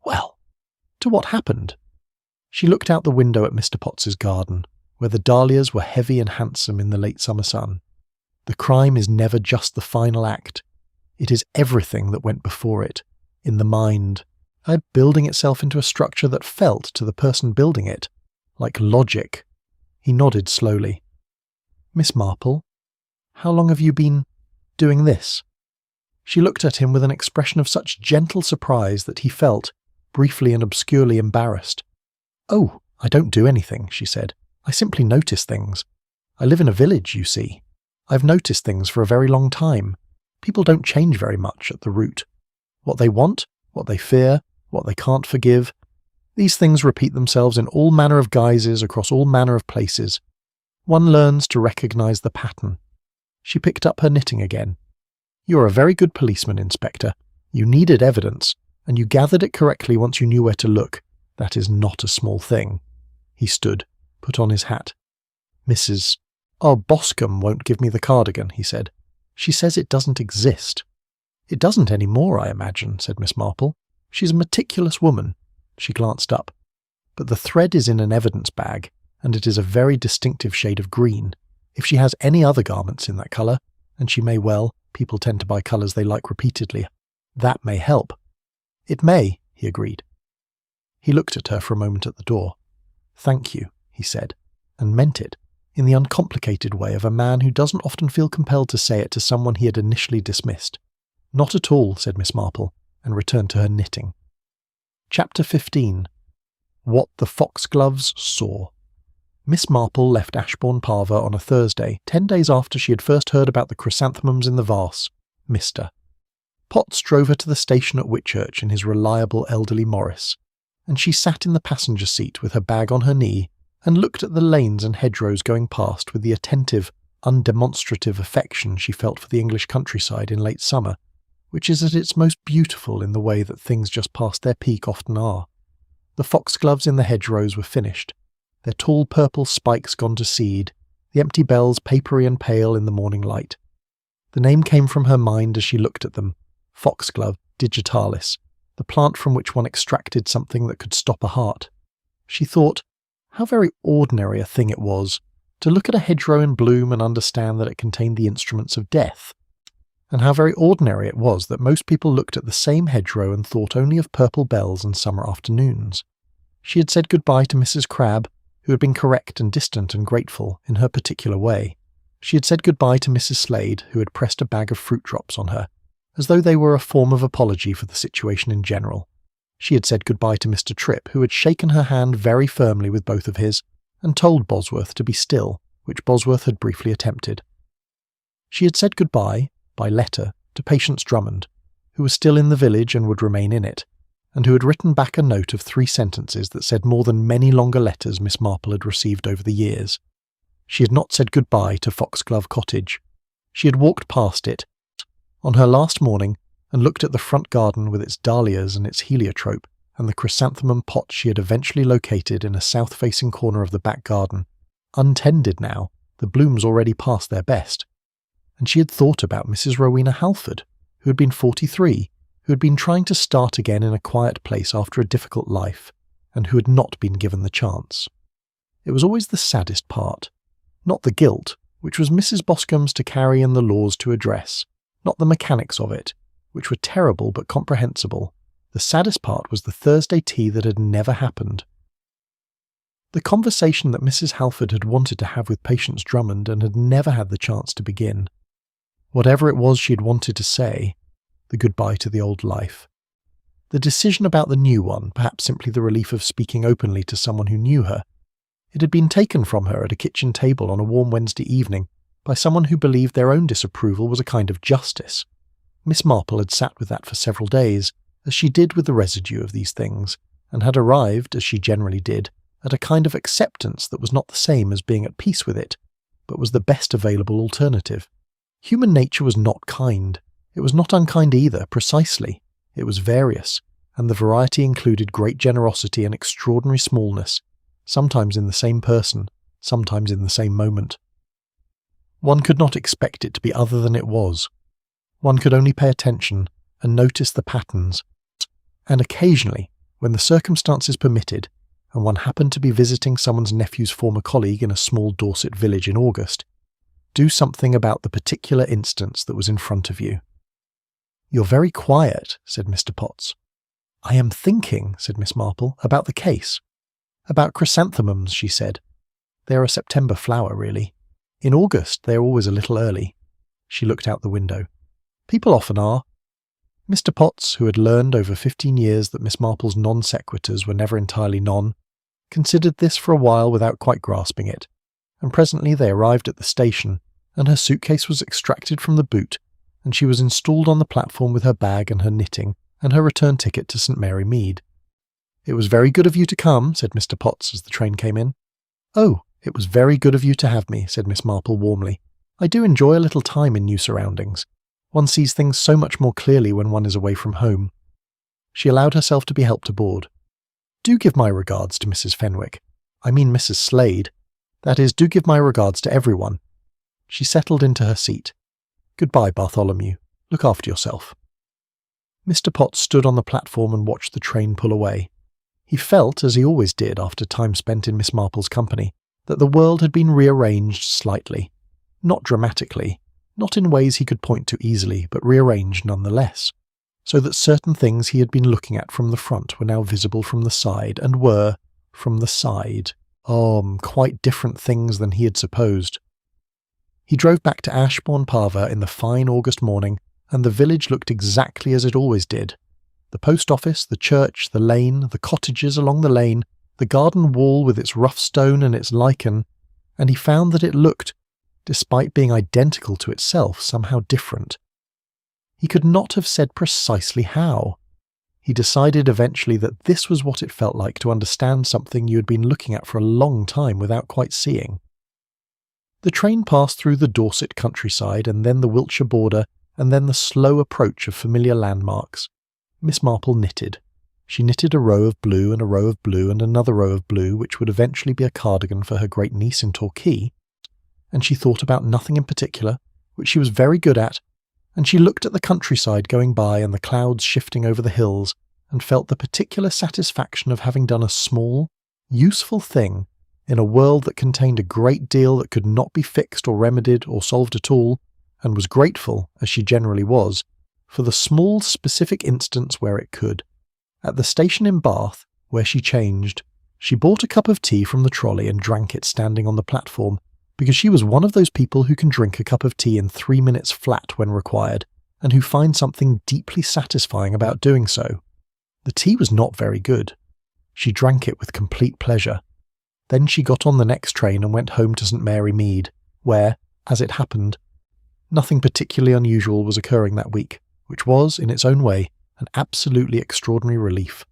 well, to what happened. She looked out the window at Mr. Potts's garden, where the dahlias were heavy and handsome in the late summer sun. The crime is never just the final act. It is everything that went before it, in the mind, building itself into a structure that felt, to the person building it, like logic. He nodded slowly. Miss Marple, how long have you been doing this? She looked at him with an expression of such gentle surprise that he felt, briefly and obscurely embarrassed. Oh, I don't do anything, she said. I simply notice things. I live in a village, you see. I've noticed things for a very long time. People don't change very much at the root. What they want, what they fear, what they can't forgive, these things repeat themselves in all manner of guises across all manner of places. One learns to recognize the pattern. She picked up her knitting again. You're a very good policeman, Inspector. You needed evidence, and you gathered it correctly once you knew where to look. That is not a small thing. He stood, put on his hat. Mrs. Boscombe won't give me the cardigan, he said. She says it doesn't exist. It doesn't any more, I imagine, said Miss Marple. She's a meticulous woman. She glanced up. But the thread is in an evidence bag, and it is a very distinctive shade of green. If she has any other garments in that colour, and she may well, people tend to buy colours they like repeatedly, that may help. It may, he agreed. He looked at her for a moment at the door. Thank you, he said, and meant it, in the uncomplicated way of a man who doesn't often feel compelled to say it to someone he had initially dismissed. Not at all, said Miss Marple, and returned to her knitting. Chapter 15. What the Foxgloves Saw. Miss Marple left Ashbourne Parva on a Thursday, 10 days after she had first heard about the chrysanthemums in the vase. Mr. Potts drove her to the station at Whitchurch in his reliable elderly Morris, and she sat in the passenger seat with her bag on her knee and looked at the lanes and hedgerows going past with the attentive, undemonstrative affection she felt for the English countryside in late summer, which is at its most beautiful in the way that things just past their peak often are. The foxgloves in the hedgerows were finished, their tall purple spikes gone to seed, the empty bells papery and pale in the morning light. The name came from her mind as she looked at them, foxglove digitalis, the plant from which one extracted something that could stop a heart. She thought, how very ordinary a thing it was to look at a hedgerow in bloom and understand that it contained the instruments of death, and how very ordinary it was that most people looked at the same hedgerow and thought only of purple bells and summer afternoons. She had said goodbye to Mrs. Crabbe, who had been correct and distant and grateful in her particular way. She had said goodbye to Mrs. Slade, who had pressed a bag of fruit drops on her, as though they were a form of apology for the situation in general. She had said goodbye to Mr. Tripp, who had shaken her hand very firmly with both of his, and told Bosworth to be still, which Bosworth had briefly attempted. She had said goodbye, by letter, to Patience Drummond, who was still in the village and would remain in it, and who had written back a note of 3 sentences that said more than many longer letters Miss Marple had received over the years. She had not said goodbye to Foxglove Cottage. She had walked past it, on her last morning, and looked at the front garden with its dahlias and its heliotrope, and the chrysanthemum pot she had eventually located in a south-facing corner of the back garden, untended now, the blooms already past their best. And she had thought about Mrs. Rowena Halford, who had been 43, who had been trying to start again in a quiet place after a difficult life, and who had not been given the chance. It was always the saddest part. Not the guilt, which was Mrs. Boscombe's to carry and the laws to address, not the mechanics of it, which were terrible but comprehensible. The saddest part was the Thursday tea that had never happened. The conversation that Mrs. Halford had wanted to have with Patience Drummond and had never had the chance to begin. Whatever it was she had wanted to say, the goodbye to the old life. The decision about the new one, perhaps simply the relief of speaking openly to someone who knew her. It had been taken from her at a kitchen table on a warm Wednesday evening by someone who believed their own disapproval was a kind of justice. Miss Marple had sat with that for several days, as she did with the residue of these things, and had arrived, as she generally did, at a kind of acceptance that was not the same as being at peace with it, but was the best available alternative. Human nature was not kind. It was not unkind either, precisely. It was various, and the variety included great generosity and extraordinary smallness, sometimes in the same person, sometimes in the same moment. One could not expect it to be other than it was. One could only pay attention and notice the patterns, and occasionally, when the circumstances permitted, and one happened to be visiting someone's nephew's former colleague in a small Dorset village in August, do something about the particular instance that was in front of you. "You're very quiet," said Mr. Potts. "I am thinking," said Miss Marple, "about the case." "About chrysanthemums," she said. "They are a September flower, really. In August they are always a little early." She looked out the window. "People often are." Mr. Potts, who had learned over 15 years that Miss Marple's non-sequiturs were never entirely non, considered this for a while without quite grasping it, and presently they arrived at the station, and her suitcase was extracted from the boot, and she was installed on the platform with her bag and her knitting, and her return ticket to St. Mary Mead. "It was very good of you to come," said Mr. Potts as the train came in. "Oh, it was very good of you to have me," said Miss Marple warmly. "I do enjoy a little time in new surroundings. One sees things so much more clearly when one is away from home." She allowed herself to be helped aboard. "Do give my regards to Mrs. Fenwick. I mean Mrs. Slade. That is, do give my regards to everyone." She settled into her seat. "Goodbye, Bartholomew. Look after yourself." Mr. Potts stood on the platform and watched the train pull away. He felt, as he always did after time spent in Miss Marple's company, that the world had been rearranged slightly. Not dramatically, not in ways he could point to easily, but rearranged nonetheless, so that certain things he had been looking at from the front were now visible from the side, and were, from the side, quite different things than he had supposed. He drove back to Ashbourne Parva in the fine August morning, and the village looked exactly as it always did. The post office, the church, the lane, the cottages along the lane, the garden wall with its rough stone and its lichen, and he found that it looked, despite being identical to itself, somehow different. He could not have said precisely how. He decided eventually that this was what it felt like to understand something you had been looking at for a long time without quite seeing. The train passed through the Dorset countryside, and then the Wiltshire border, and then the slow approach of familiar landmarks. Miss Marple knitted. She knitted a row of blue and a row of blue and another row of blue, which would eventually be a cardigan for her great niece in Torquay, and she thought about nothing in particular, which she was very good at, and she looked at the countryside going by and the clouds shifting over the hills, and felt the particular satisfaction of having done a small, useful thing in a world that contained a great deal that could not be fixed or remedied or solved at all, and was grateful, as she generally was, for the small specific instance where it could. At the station in Bath, where she changed, she bought a cup of tea from the trolley and drank it standing on the platform, because she was one of those people who can drink a cup of tea in 3 minutes flat when required, and who find something deeply satisfying about doing so. The tea was not very good. She drank it with complete pleasure. Then she got on the next train and went home to St. Mary Mead, where, as it happened, nothing particularly unusual was occurring that week, which was, in its own way, an absolutely extraordinary relief.